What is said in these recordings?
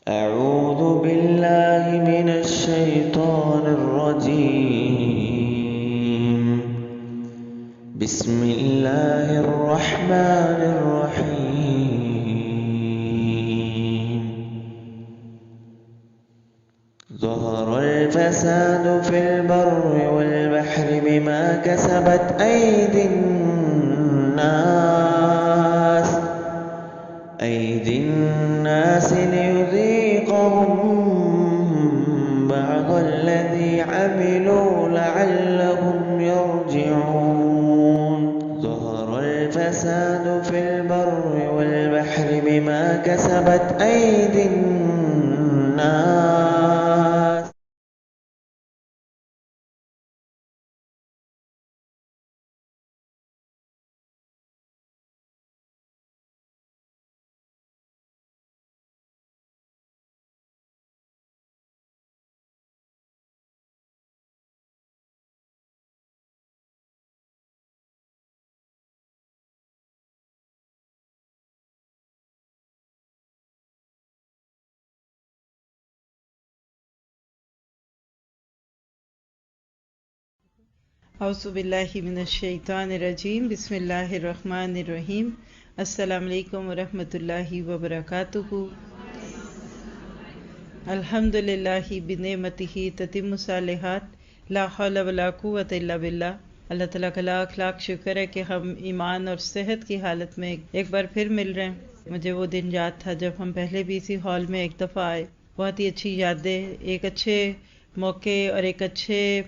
أعوذ بالله من الشيطان الرجيم. بسم الله الرحمن الرحيم. ظهر الفساد في البر والبحر بما كسبت أيدي الناس ليذيقهم بعض الذي عملوا لعلهم يرجعون. ظهر الفساد في البر والبحر بما كسبت أيدي الناس اعوذ باللہ من الشیطان الرجیم بسم اللہ الرحمن الرحیم السلام علیکم ورحمۃ اللہ وبرکاتہ. الحمد للہ بنعمتہ تتم الصالحات لا حول ولا قوۃ الا باللہ. اللہ تعالیٰ کا لاکھ لاکھ شکر ہے کہ ہم ایمان اور صحت کی حالت میں ایک بار پھر مل رہے ہیں. مجھے وہ دن یاد تھا جب ہم پہلے بھی اسی ہال میں ایک دفعہ آئے. بہت ہی اچھی یادیں، ایک اچھے موقع اور ایک اچھے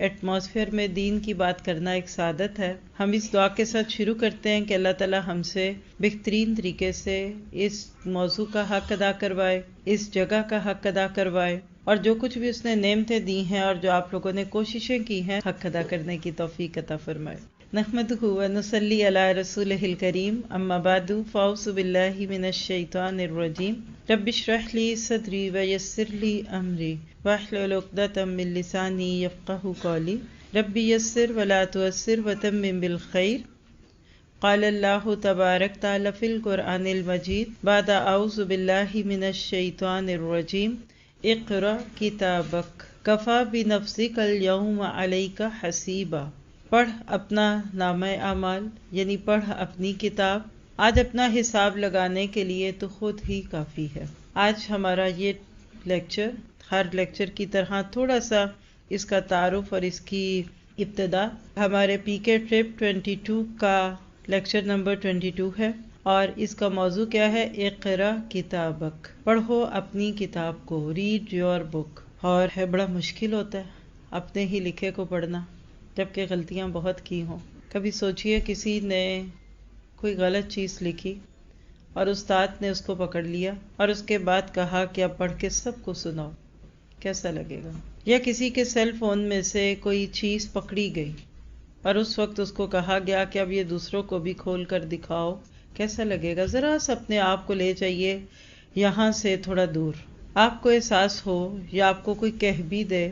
ایٹماسفیئر میں دین کی بات کرنا ایک سعادت ہے. ہم اس دعا کے ساتھ شروع کرتے ہیں کہ اللہ تعالیٰ ہم سے بہترین طریقے سے اس موضوع کا حق ادا کروائے، اس جگہ کا حق ادا کروائے، اور جو کچھ بھی اس نے نعمتیں دی ہیں اور جو آپ لوگوں نے کوششیں کی ہیں حق ادا کرنے کی توفیق عطا فرمائے. نحمدہ و نصلی علی رسولہ الکریم. اما بعد فاعوذ باللہ من الشیطان الرجیم. رب اشرح لی صدری ویسر لی امری واحلل عقدۃ من لسانی یفقہوا قولی. رب یسر ولا تعسر وتمم بالخیر. قال اللہ تبارک تعالی فی القرآن المجید بعد اعوذ باللہ من الشیطان الرجیم. اقرأ کتابک کفی بنفسک الیوم علیک حسیبا. پڑھ اپنا نامہ اعمال، یعنی پڑھ اپنی کتاب، آج اپنا حساب لگانے کے لیے تو خود ہی کافی ہے. آج ہمارا یہ لیکچر ہر لیکچر کی طرح تھوڑا سا اس کا تعارف اور اس کی ابتدا ہمارے پی کے ٹرپ 22 کا لیکچر نمبر 22 ہے، اور اس کا موضوع کیا ہے؟ اقرا کتابک. پڑھو اپنی کتاب کو، ریڈ یور بک. اور ہے بڑا مشکل ہوتا ہے اپنے ہی لکھے کو پڑھنا جبکہ غلطیاں بہت کی ہوں. کبھی سوچئے کسی نے کوئی غلط چیز لکھی اور استاد نے اس کو پکڑ لیا اور اس کے بعد کہا کہ اب پڑھ کے سب کو سناؤ، کیسا لگے گا؟ یا کسی کے سیل فون میں سے کوئی چیز پکڑی گئی اور اس وقت اس کو کہا گیا کہ اب یہ دوسروں کو بھی کھول کر دکھاؤ، کیسا لگے گا؟ ذرا سا اپنے آپ کو لے جائیے یہاں سے تھوڑا دور. آپ کو احساس ہو یا آپ کو کوئی کہہ بھی دے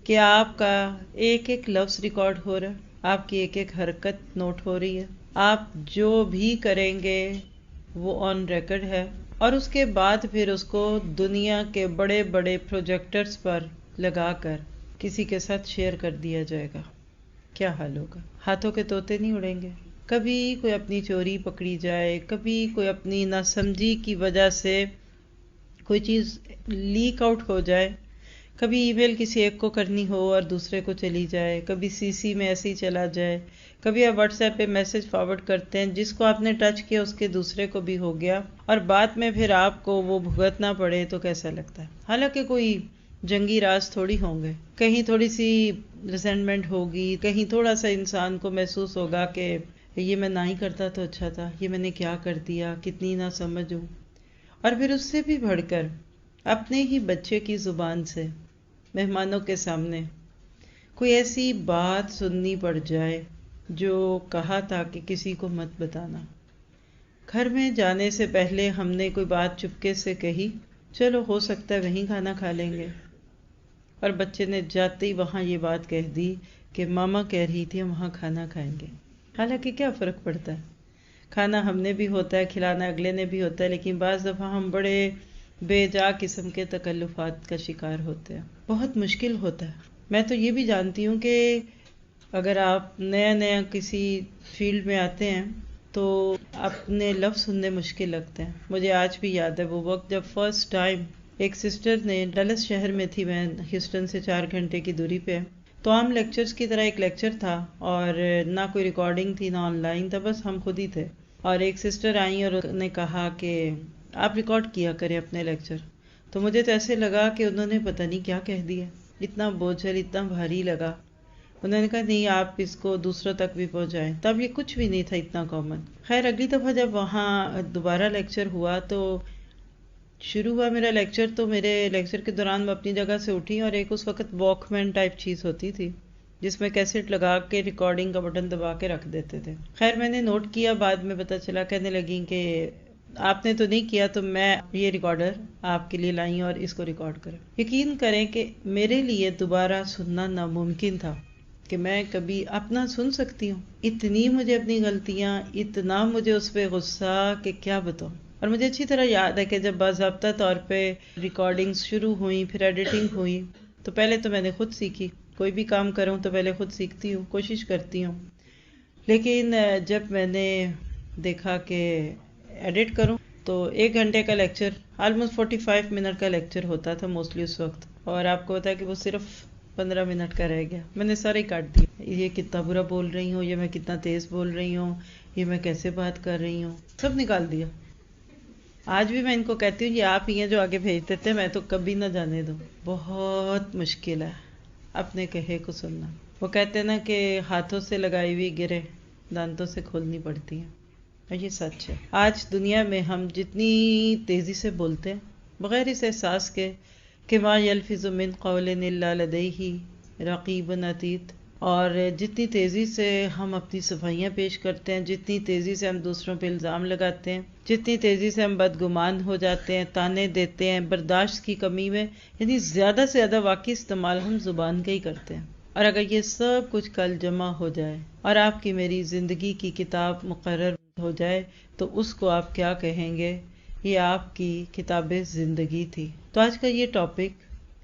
کہ آپ کا ایک ایک لفظ ریکارڈ ہو رہا ہے، آپ کی ایک ایک حرکت نوٹ ہو رہی ہے، آپ جو بھی کریں گے وہ آن ریکارڈ ہے، اور اس کے بعد پھر اس کو دنیا کے بڑے بڑے پروجیکٹرز پر لگا کر کسی کے ساتھ شیئر کر دیا جائے گا. کیا حال ہوگا؟ ہاتھوں کے طوطے نہیں اڑیں گے. کبھی کوئی اپنی چوری پکڑی جائے، کبھی کوئی اپنی ناسمجھی کی وجہ سے کوئی چیز لیک آؤٹ ہو جائے، کبھی ای میل کسی ایک کو کرنی ہو اور دوسرے کو چلی جائے، کبھی سی سی میں ایسے ہی چلا جائے، کبھی آپ واٹس ایپ پہ میسج فارورڈ کرتے ہیں، جس کو آپ نے ٹچ کیا اس کے دوسرے کو بھی ہو گیا، اور بعد میں پھر آپ کو وہ بھگتنا پڑے تو کیسا لگتا ہے؟ حالانکہ کوئی جنگی راز تھوڑی ہوں گے، کہیں تھوڑی سی ریزنٹمنٹ ہوگی، کہیں تھوڑا سا انسان کو محسوس ہوگا کہ یہ میں نہ ہی کرتا تو اچھا تھا، یہ میں نے کیا کر دیا، کتنی نہ سمجھ ہوں. اور پھر اس سے بھی بڑھ کر اپنے ہی بچے کی زبان سے مہمانوں کے سامنے کوئی ایسی بات سننی پڑ جائے جو کہا تھا کہ کسی کو مت بتانا. گھر میں جانے سے پہلے ہم نے کوئی بات چپکے سے کہی، چلو ہو سکتا ہے وہیں کھانا کھا لیں گے، اور بچے نے جاتے ہی وہاں یہ بات کہہ دی کہ ماما کہہ رہی تھی ہم وہاں کھانا کھائیں گے. حالانکہ کیا فرق پڑتا ہے؟ کھانا ہم نے بھی ہوتا ہے، کھلانا اگلے نے بھی ہوتا ہے، لیکن بعض دفعہ ہم بڑے بے جا قسم کے تکلفات کا شکار ہوتے ہیں. بہت مشکل ہوتا ہے. میں تو یہ بھی جانتی ہوں کہ اگر آپ نیا کسی فیلڈ میں آتے ہیں تو اپنے لفظ سننے مشکل لگتے ہیں. مجھے آج بھی یاد ہے وہ وقت جب فرسٹ ٹائم ایک سسٹر نے ڈلس شہر میں تھی، میں ہیوسٹن سے 4 گھنٹے کی دوری پہ، تو عام لیکچرز کی طرح ایک لیکچر تھا اور نہ کوئی ریکارڈنگ تھی نہ آن لائن تھا، بس ہم خود ہی تھے. اور ایک سسٹر آئیں اور نے کہا کہ آپ ریکارڈ کیا کریں اپنے لیکچر. تو مجھے تو ایسے لگا کہ انہوں نے پتہ نہیں کیا کہہ دیا، اتنا بوجھل اتنا بھاری لگا. انہوں نے کہا نہیں آپ اس کو دوسروں تک بھی پہنچائیں. تب یہ کچھ بھی نہیں تھا اتنا کامن. خیر اگلی دفعہ جب وہاں دوبارہ لیکچر ہوا تو شروع ہوا میرا لیکچر، تو میرے لیکچر کے دوران میں اپنی جگہ سے اٹھی اور ایک اس وقت واک مین ٹائپ چیز ہوتی تھی جس میں کیسٹ لگا کے ریکارڈنگ کا بٹن دبا کے رکھ دیتے تھے. خیر میں نے نوٹ کیا، بعد میں پتہ چلا، کہنے لگیں کہ آپ نے تو نہیں کیا تو میں یہ ریکارڈر آپ کے لیے لائی اور اس کو ریکارڈ کریں. یقین کریں کہ میرے لیے دوبارہ سننا ناممکن تھا کہ میں کبھی اپنا سن سکتی ہوں. اتنی مجھے اپنی غلطیاں، اتنا مجھے اس پہ غصہ کہ کیا بتاؤں. اور مجھے اچھی طرح یاد ہے کہ جب باضابطہ طور پہ ریکارڈنگز شروع ہوئیں، پھر ایڈیٹنگ ہوئی، تو پہلے تو میں نے خود سیکھی. کوئی بھی کام کروں تو پہلے خود سیکھتی ہوں، کوشش کرتی ہوں. لیکن جب میں نے دیکھا کہ ایڈٹ کروں تو 1 گھنٹے کا لیکچر آلموسٹ 45 منٹ کا لیکچر ہوتا تھا موسٹلی اس وقت، اور آپ کو بتا کہ وہ صرف 15 منٹ کا رہ گیا. میں نے سارے کاٹ دیے. یہ کتنا برا بول رہی ہوں، یہ میں کتنا تیز بول رہی ہوں، یہ میں کیسے بات کر رہی ہوں، سب نکال دیا. آج بھی میں ان کو کہتی ہوں یہ آپ ہی ہیں جو آگے بھیج دیتے، میں تو کبھی نہ جانے دوں. بہت مشکل ہے اپنے کہے کو سننا. وہ کہتے ہیں نا کہ ہاتھوں سے لگائی ہوئی گرے دانتوں سے کھولنی پڑتی ہیں، اور یہ سچ ہے. آج دنیا میں ہم جتنی تیزی سے بولتے ہیں بغیر اس احساس کے کہ ما یلفظ من قول الا لدیہ رقیب عتید، اور جتنی تیزی سے ہم اپنی صفائیاں پیش کرتے ہیں، جتنی تیزی سے ہم دوسروں پہ الزام لگاتے ہیں، جتنی تیزی سے ہم بدگمان ہو جاتے ہیں، تانے دیتے ہیں، برداشت کی کمی میں، یعنی زیادہ سے زیادہ واقعی استعمال ہم زبان کا ہی کرتے ہیں. اور اگر یہ سب کچھ کل جمع ہو جائے اور آپ کی میری زندگی کی کتاب مقرر ہو جائے تو اس کو آپ کیا کہیں گے؟ یہ آپ کی کتاب زندگی تھی. تو آج کا یہ ٹاپک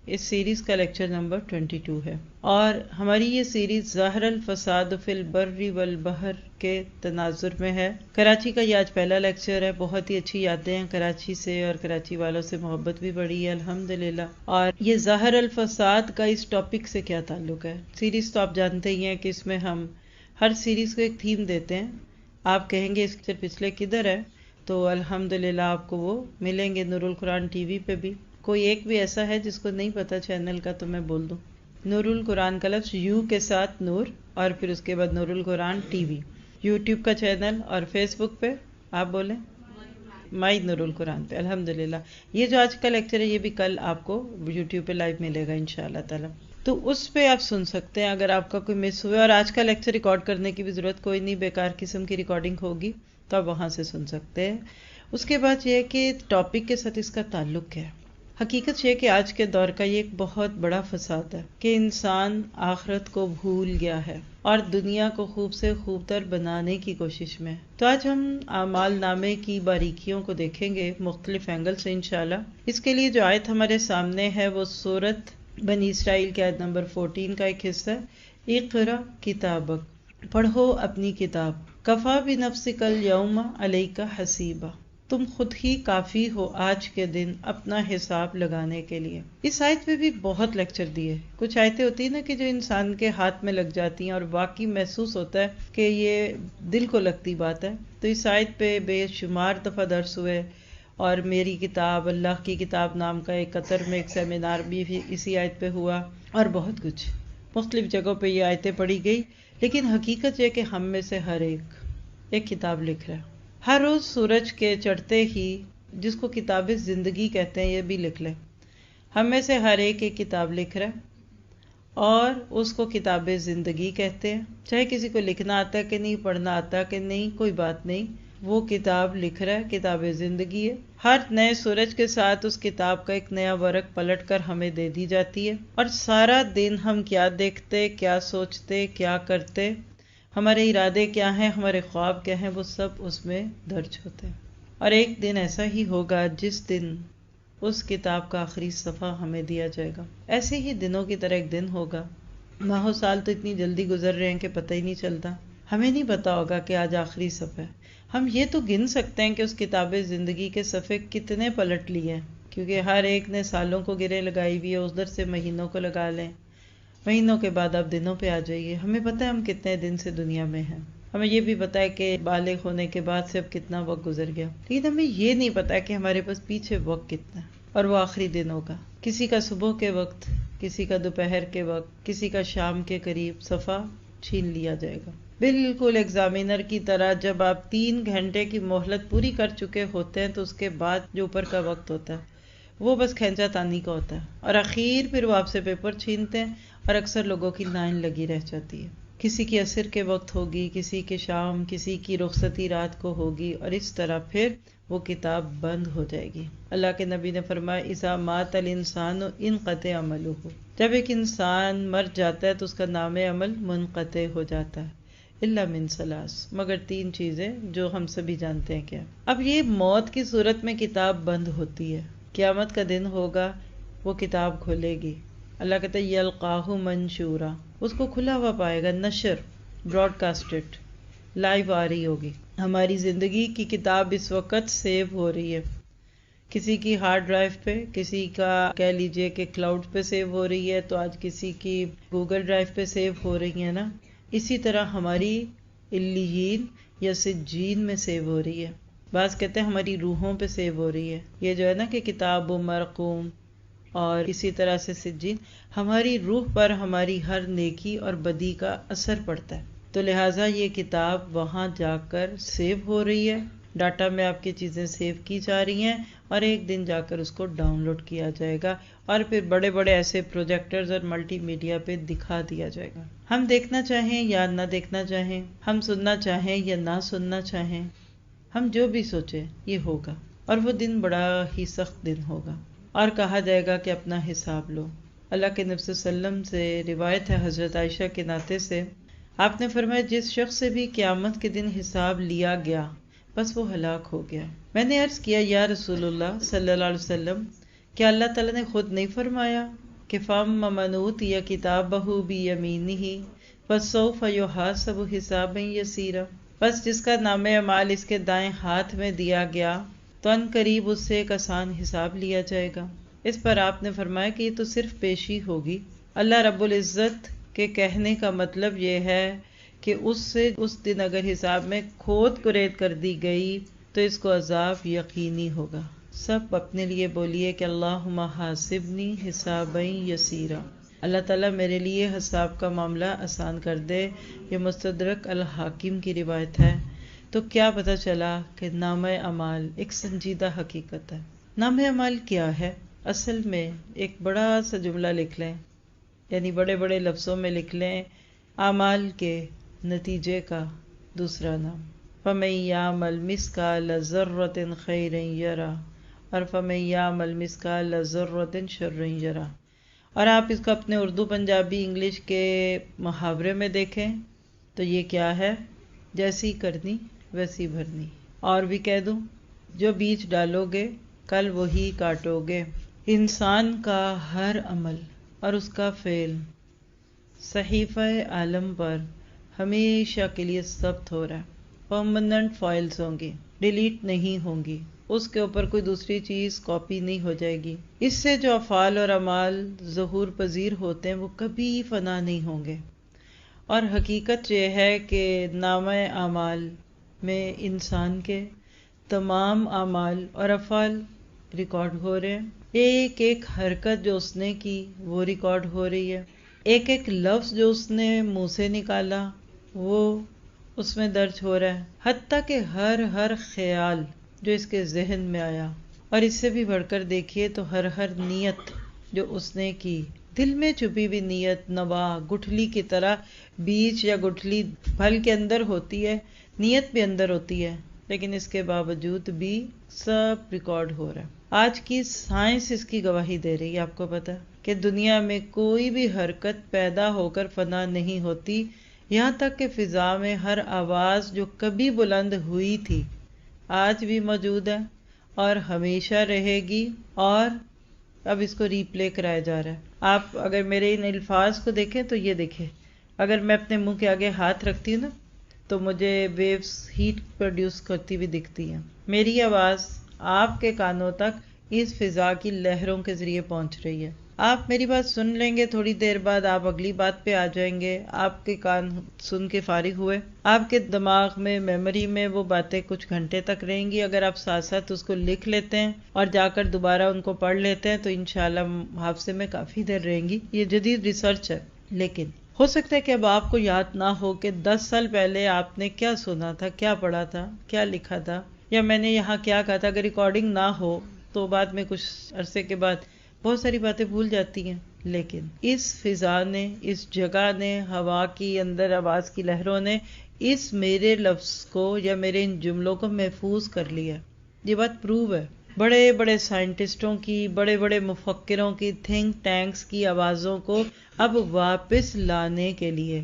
اس سیریز کا لیکچر نمبر 22 ہے، اور ہماری یہ سیریز ظاہر الفساد فی البر والبحر کے تناظر میں ہے. کراچی کا یہ آج پہلا لیکچر ہے. بہت ہی اچھی یادیں ہیں کراچی سے، اور کراچی والوں سے محبت بھی بڑھی ہے الحمدللہ. اور یہ ظاہر الفساد کا اس ٹاپک سے کیا تعلق ہے؟ سیریز تو آپ جانتے ہی ہیں کہ اس میں ہم ہر سیریز کو ایک تھیم دیتے ہیں. آپ کہیں گے اس سے پچھلے کدھر ہے، تو الحمدللہ آپ کو وہ ملیں گے. نور القرآن ٹی وی پہ بھی کوئی ایک بھی ایسا ہے جس کو نہیں پتا چینل کا تو میں بول دوں. نور القرآن کا لفظ یو کے ساتھ نور، اور پھر اس کے بعد نور القرآن ٹی وی، یوٹیوب کا چینل، اور فیس بک پہ آپ بولیں مائی نور القرآن پہ. الحمدللہ یہ جو آج کا لیکچر ہے یہ بھی کل آپ کو یوٹیوب پہ لائیو ملے گا انشاءاللہ تعالی. تو اس پہ آپ سن سکتے ہیں اگر آپ کا کوئی مس ہوئے. اور آج کا لیکچر ریکارڈ کرنے کی بھی ضرورت کوئی نہیں، بیکار قسم کی ریکارڈنگ ہوگی تو آپ وہاں سے سن سکتے ہیں. اس کے بعد یہ ہے کہ ٹاپک کے ساتھ اس کا تعلق کیا ہے. حقیقت یہ کہ آج کے دور کا یہ ایک بہت بڑا فساد ہے کہ انسان آخرت کو بھول گیا ہے اور دنیا کو خوب سے خوب تر بنانے کی کوشش میں. تو آج ہم اعمال نامے کی باریکیوں کو دیکھیں گے مختلف اینگل سے انشاءاللہ. اس کے لیے جو آیت ہمارے سامنے ہے وہ سورۃ بنی اسرائیل کی آیت نمبر 14 کا ایک حصہ ہے. اقرا کتابک، پڑھو اپنی کتاب، کفا بنفسک الیوم علیک حسیبا، تم خود ہی کافی ہو آج کے دن اپنا حساب لگانے کے لیے. اس آیت پہ بھی بہت لیکچر دیے. کچھ آیتیں ہوتی ہیں نا کہ جو انسان کے ہاتھ میں لگ جاتی ہیں اور واقعی محسوس ہوتا ہے کہ یہ دل کو لگتی بات ہے. تو اس آیت پہ بے شمار دفعہ درس ہوئے، اور میری کتاب، اللہ کی کتاب نام کا ایک قطر میں ایک سیمینار بھی اسی آیت پہ ہوا، اور بہت کچھ مختلف جگہوں پہ یہ آیتیں پڑھی گئی. لیکن حقیقت یہ کہ ہم میں سے ہر ایک کتاب لکھ رہا ہے. ہر روز سورج کے چڑھتے ہی، جس کو کتاب زندگی کہتے ہیں، یہ بھی لکھ لیں. ہم میں سے ہر ایک کتاب لکھ رہا ہے اور اس کو کتاب زندگی کہتے ہیں. چاہے کسی کو لکھنا آتا ہے کہ نہیں، پڑھنا آتا ہے کہ نہیں، کوئی بات نہیں، وہ کتاب لکھ رہا ہے، کتاب زندگی ہے. ہر نئے سورج کے ساتھ اس کتاب کا ایک نیا ورق پلٹ کر ہمیں دے دی جاتی ہے، اور سارا دن ہم کیا دیکھتے، کیا سوچتے، کیا کرتے، ہمارے ارادے کیا ہیں، ہمارے خواب کیا ہیں، وہ سب اس میں درج ہوتے ہیں. اور ایک دن ایسا ہی ہوگا جس دن اس کتاب کا آخری صفحہ ہمیں دیا جائے گا۔ ایسے ہی دنوں کی طرح ایک دن ہوگا۔ ماہ و سال تو اتنی جلدی گزر رہے ہیں کہ پتہ ہی نہیں چلتا۔ ہمیں نہیں پتا ہوگا کہ آج آخری صفحہ ہے۔ ہم یہ تو گن سکتے ہیں کہ اس کتاب زندگی کے صفحے کتنے پلٹ لیے ہیں، کیونکہ ہر ایک نے سالوں کو گرے لگائی ہوئی ہے، ادھر سے مہینوں کو لگا لیں، مہینوں کے بعد آپ دنوں پہ آ جائیے۔ ہمیں پتہ ہے ہم کتنے دن سے دنیا میں ہیں، ہمیں یہ بھی پتا ہے کہ بالغ ہونے کے بعد سے اب کتنا وقت گزر گیا، لیکن ہمیں یہ نہیں پتا کہ ہمارے پاس پیچھے وقت کتنا ہے، اور وہ آخری دن ہوگا۔ کسی کا صبح کے وقت، کسی کا دوپہر کے وقت، کسی کا شام کے قریب صفحہ چھین لیا جائے گا۔ بالکل ایگزامینر کی طرح جب آپ 3 گھنٹے کی مہلت پوری کر چکے ہوتے ہیں تو اس کے بعد جو اوپر کا وقت ہوتا ہے وہ بس کھینچا تانی کا ہوتا ہے، اور اخیر پھر وہ آپ سے پیپر چھینتے ہیں، اور اکثر لوگوں کی لائن لگی رہ جاتی ہے۔ کسی کی عصر کے وقت ہوگی، کسی کے شام، کسی کی رخصتی رات کو ہوگی، اور اس طرح پھر وہ کتاب بند ہو جائے گی۔ اللہ کے نبی نے فرمایا اذا مات الانسان انقطع عملہ، جب ایک انسان مر جاتا ہے تو اس کا نام عمل منقطع ہو جاتا ہے، الا من ثلاث، مگر 3 چیزیں جو ہم سبھی جانتے ہیں کیا۔ اب یہ موت کی صورت میں کتاب بند ہوتی ہے، قیامت کا دن ہوگا، وہ کتاب کھولے گی۔ اللہ کہتا ہے یلقاہ منشورا، اس کو کھلا ہوا پائے گا، نشر، براڈ کاسٹڈ، لائیو آ رہی ہوگی۔ ہماری زندگی کی کتاب اس وقت سیو ہو رہی ہے، کسی کی ہارڈ ڈرائیو پہ، کسی کا کہہ لیجئے کہ کلاؤڈ پہ سیو ہو رہی ہے، تو آج کسی کی گوگل ڈرائیو پہ سیو ہو رہی ہے نا۔ اسی طرح ہماری علیین یا سجین میں سیو ہو رہی ہے، بعض کہتے ہیں ہماری روحوں پہ سیو ہو رہی ہے۔ یہ جو ہے نا کہ کتاب و مرقوم، اور اسی طرح سے سجین، ہماری روح پر ہماری ہر نیکی اور بدی کا اثر پڑتا ہے، تو لہٰذا یہ کتاب وہاں جا کر سیو ہو رہی ہے، ڈاٹا میں آپ کی چیزیں سیو کی جا رہی ہیں، اور ایک دن جا کر اس کو ڈاؤن لوڈ کیا جائے گا، اور پھر بڑے بڑے ایسے پروجیکٹرز اور ملٹی میڈیا پہ دکھا دیا جائے گا۔ ہم دیکھنا چاہیں یا نہ دیکھنا چاہیں، ہم سننا چاہیں یا نہ سننا چاہیں، ہم جو بھی سوچیں یہ ہوگا، اور وہ دن بڑا ہی سخت دن ہوگا، اور کہا جائے گا کہ اپنا حساب لو۔ اللہ کے نبی صلی اللہ علیہ وسلم سے روایت ہے حضرت عائشہ کے ناطے سے، آپ نے فرمایا جس شخص سے بھی قیامت کے دن حساب لیا گیا بس وہ ہلاک ہو گیا۔ میں نے عرض کیا یا رسول اللہ صلی اللہ علیہ وسلم، کیا اللہ تعالیٰ نے خود نہیں فرمایا کہ فَأَمَّا مَنْ أُوتِيَ كِتَابَهُ بِيَمِينِهِ فَسَوْفَ يُحَاسَبُ حِسَابًا يَسِيرًا، بس جس کا نام اعمال اس کے دائیں ہاتھ میں دیا گیا تو ان قریب اس سے ایک آسان حساب لیا جائے گا۔ اس پر آپ نے فرمایا کہ یہ تو صرف پیشی ہوگی۔ اللہ رب العزت کے کہنے کا مطلب یہ ہے کہ اس سے اس دن اگر حساب میں کھود کرید کر دی گئی تو اس کو عذاب یقینی ہوگا۔ سب اپنے لیے بولیے کہ اللہم حاسبنی حسابا یسیرا، اللہ تعالیٰ میرے لیے حساب کا معاملہ آسان کر دے۔ یہ مستدرک الحاکم کی روایت ہے۔ تو کیا پتہ چلا کہ نامہ اعمال ایک سنجیدہ حقیقت ہے۔ نامہ اعمال کیا ہے؟ اصل میں ایک بڑا سا جملہ لکھ لیں، یعنی بڑے بڑے لفظوں میں لکھ لیں، اعمال کے نتیجے کا دوسرا نام، فَمَن يَعْمَلْ مِثْقَالَ ذَرَّةٍ خَيْرًا يَرَهُ اور فَمَن يَعْمَلْ مِثْقَالَ ذَرَّةٍ شَرًّا يَرَهُ۔ اور آپ اس کو اپنے اردو پنجابی انگلش کے محاورے میں دیکھیں تو یہ کیا ہے؟ جیسی کرنی ویسی بھرنی۔ اور بھی کہہ دوں، جو بیج ڈالو گے کل وہی کاٹو گے۔ انسان کا ہر عمل اور اس کا فعل صحیفہ عالم پر ہمیشہ کے لیے ثبت ہو رہا ہے، پرماننٹ فائلز ہوں گی، ڈیلیٹ نہیں ہوں گی، اس کے اوپر کوئی دوسری چیز کاپی نہیں ہو جائے گی۔ اس سے جو افعال اور اعمال ظہور پذیر ہوتے ہیں وہ کبھی فنا نہیں ہوں گے۔ اور حقیقت یہ ہے کہ نامہ اعمال میں انسان کے تمام اعمال اور افعال ریکارڈ ہو رہے ہیں، ایک ایک حرکت جو اس نے کی وہ ریکارڈ ہو رہی ہے، ایک ایک لفظ جو اس نے منہ سے نکالا وہ اس میں درج ہو رہا ہے، حتیٰ کہ ہر خیال جو اس کے ذہن میں آیا، اور اس سے بھی بڑھ کر دیکھیے تو ہر نیت جو اس نے کی، دل میں چھپی بھی نیت، نوا گٹھلی کی طرح بیج یا گٹھلی پھل کے اندر ہوتی ہے، نیت بھی اندر ہوتی ہے، لیکن اس کے باوجود بھی سب ریکارڈ ہو رہا ہے۔ آج کی سائنس اس کی گواہی دے رہی ہے، آپ کو پتا کہ دنیا میں کوئی بھی حرکت پیدا ہو کر فنا نہیں ہوتی، یہاں تک کہ فضا میں ہر آواز جو کبھی بلند ہوئی تھی آج بھی موجود ہے، اور ہمیشہ رہے گی، اور اب اس کو ری پلے کرایا جا رہا ہے۔ آپ اگر میرے ان الفاظ کو دیکھیں تو یہ دیکھیں، اگر میں اپنے منہ کے آگے ہاتھ رکھتی ہوں نا تو مجھے ویوز ہیٹ پروڈیوس کرتی ہوئی دکھتی ہیں۔ میری آواز آپ کے کانوں تک اس فضا کی لہروں کے ذریعے پہنچ رہی ہے۔ آپ میری بات سن لیں گے، تھوڑی دیر بعد آپ اگلی بات پہ آ جائیں گے، آپ کے کان سن کے فارغ ہوئے، آپ کے دماغ میں میموری میں وہ باتیں کچھ گھنٹے تک رہیں گی۔ اگر آپ ساتھ ساتھ اس کو لکھ لیتے ہیں اور جا کر دوبارہ ان کو پڑھ لیتے ہیں تو انشاءاللہ حافظے میں کافی دیر رہیں گی۔ یہ جدید ریسرچ ہے۔ لیکن ہو سکتا ہے کہ اب آپ کو یاد نہ ہو کہ 10 سال پہلے آپ نے کیا سنا تھا، کیا پڑھا تھا، کیا لکھا تھا، یا میں نے یہاں کیا کہا تھا۔ اگر ریکارڈنگ نہ ہو تو بعد میں کچھ عرصے کے بعد بہت ساری باتیں بھول جاتی ہیں۔ لیکن اس فضا نے، اس جگہ نے، ہوا کی اندر آواز کی لہروں نے اس میرے لفظ کو یا میرے ان جملوں کو محفوظ کر لیا۔ یہ بات پروو ہے۔ بڑے بڑے سائنٹسٹوں کی، بڑے بڑے مفکروں کی، تھنک ٹینکس کی آوازوں کو اب واپس لانے کے لیے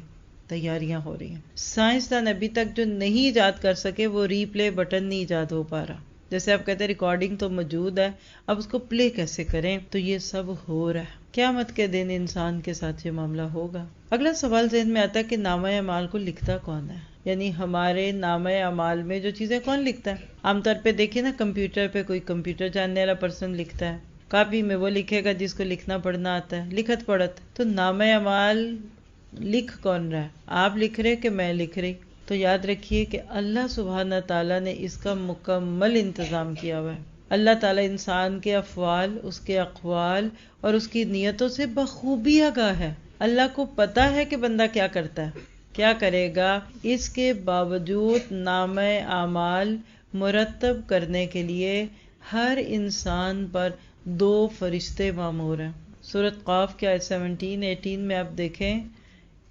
تیاریاں ہو رہی ہیں۔ سائنسدان ابھی تک جو نہیں ایجاد کر سکے وہ ری پلے بٹن نہیں ایجاد ہو پا رہا۔ جیسے آپ کہتے ہیں ریکارڈنگ تو موجود ہے، اب اس کو پلے کیسے کریں؟ تو یہ سب ہو رہا ہے۔ قیامت کے دن انسان کے ساتھ یہ معاملہ ہوگا۔ اگلا سوال ذہن میں آتا ہے کہ نامہ اعمال کو لکھتا کون ہے؟ یعنی ہمارے نامہ اعمال میں جو چیزیں کون لکھتا ہے؟ عام طور پہ دیکھیں نا، کمپیوٹر پہ کوئی کمپیوٹر جاننے والا پرسن لکھتا ہے، کاپی میں وہ لکھے گا جس کو لکھنا پڑھنا آتا ہے، لکھت پڑھت۔ تو نامہ اعمال لکھ کون رہا ہے؟ آپ لکھ رہے کہ میں لکھ رہی؟ تو یاد رکھیے کہ اللہ سبحانہ تعالیٰ نے اس کا مکمل انتظام کیا ہوا ہے۔ اللہ تعالیٰ انسان کے افعال، اس کے اقوال اور اس کی نیتوں سے بخوبی آگاہ ہے۔ اللہ کو پتا ہے کہ بندہ کیا کرتا ہے، کیا کرے گا۔ اس کے باوجود نامہ اعمال مرتب کرنے کے لیے ہر انسان پر 2 فرشتے مامور ہیں۔ سورۃ قاف کے آیت 17-18 میں آپ دیکھیں،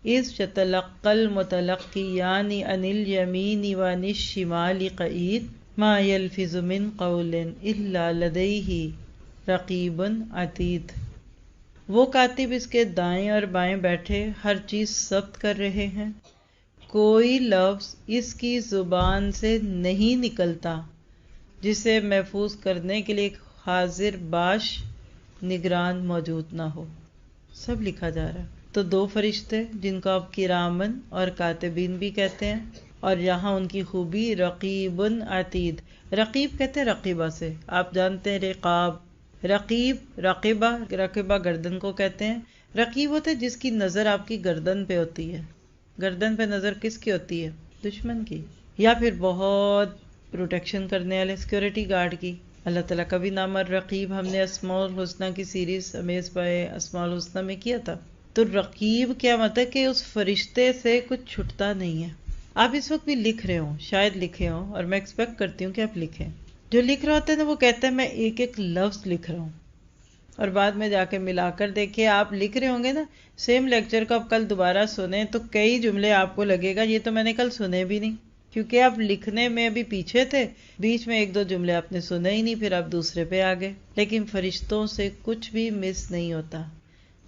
اِذْ يَتَلَقَّى الْمُتَلَقِّيَانِ عَنِ الْيَمِينِ وَعَنِ الشِّمَالِ قَعِيدٌ مَا يَلْفِظُ مِنْ قَوْلٍ إِلَّا لَدَيْهِ رَقِيبٌ عَتِيدٌ۔ وہ کاتب اس کے دائیں اور بائیں بیٹھے ہر چیز ضبط کر رہے ہیں، کوئی لفظ اس کی زبان سے نہیں نکلتا جسے محفوظ کرنے کے لیے ایک حاضر باش نگران موجود نہ ہو۔ سب لکھا جا رہا ہے۔ تو 2 فرشتے جن کو آپ کرامن اور کاتبین بھی کہتے ہیں، اور یہاں ان کی خوبی رقیب عتید۔ رقیب کہتے ہیں رقیبہ سے، آپ جانتے ہیں رقاب، رقیب رقیبہ گردن کو کہتے ہیں۔ رقیب ہوتا ہے جس کی نظر آپ کی گردن پہ ہوتی ہے۔ گردن پہ نظر کس کی ہوتی ہے؟ دشمن کی، یا پھر بہت پروٹیکشن کرنے والے سیکورٹی گارڈ کی۔ اللہ تعالیٰ کا بھی نام الرقیب ہم نے اسماء الحسنہ کی سیریز امیز بائے اسماء الحسنہ میں کیا تھا۔ تو رقیب کیا مطلب کہ اس فرشتے سے کچھ چھٹتا نہیں ہے۔ آپ اس وقت بھی لکھ رہے ہوں، شاید لکھے ہوں، اور میں ایکسپیکٹ کرتی ہوں کہ آپ لکھیں۔ جو لکھ رہا ہوتا ہے نا وہ کہتا ہے میں ایک ایک لفظ لکھ رہا ہوں، اور بعد میں جا کے ملا کر دیکھیں۔ آپ لکھ رہے ہوں گے نا، سیم لیکچر کو آپ کل دوبارہ سنیں تو کئی جملے آپ کو لگے گا یہ تو میں نے کل سنے بھی نہیں، کیونکہ آپ لکھنے میں ابھی پیچھے تھے، بیچ میں 1-2 جملے آپ نے سنے ہی نہیں، پھر آپ دوسرے پہ آ گئے۔ لیکن فرشتوں سے کچھ بھی مس نہیں ہوتا۔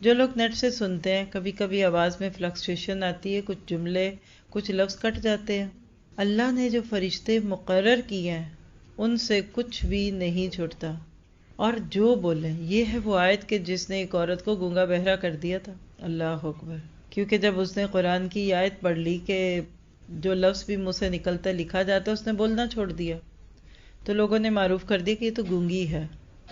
جو لوگ نیٹ سے سنتے ہیں، کبھی کبھی آواز میں فلکچویشن آتی ہے، کچھ جملے، کچھ لفظ کٹ جاتے ہیں۔ اللہ نے جو فرشتے مقرر کیے ہیں ان سے کچھ بھی نہیں چھوٹتا، اور جو بولیں۔ یہ ہے وہ آیت کہ جس نے ایک عورت کو گونگا بہرا کر دیا تھا۔ اللہ اکبر۔ کیونکہ جب اس نے قرآن کی آیت پڑھ لی کہ جو لفظ بھی منہ سے نکلتا لکھا جاتا ہے، اس نے بولنا چھوڑ دیا، تو لوگوں نے معروف کر دیا کہ یہ تو گونگی ہے،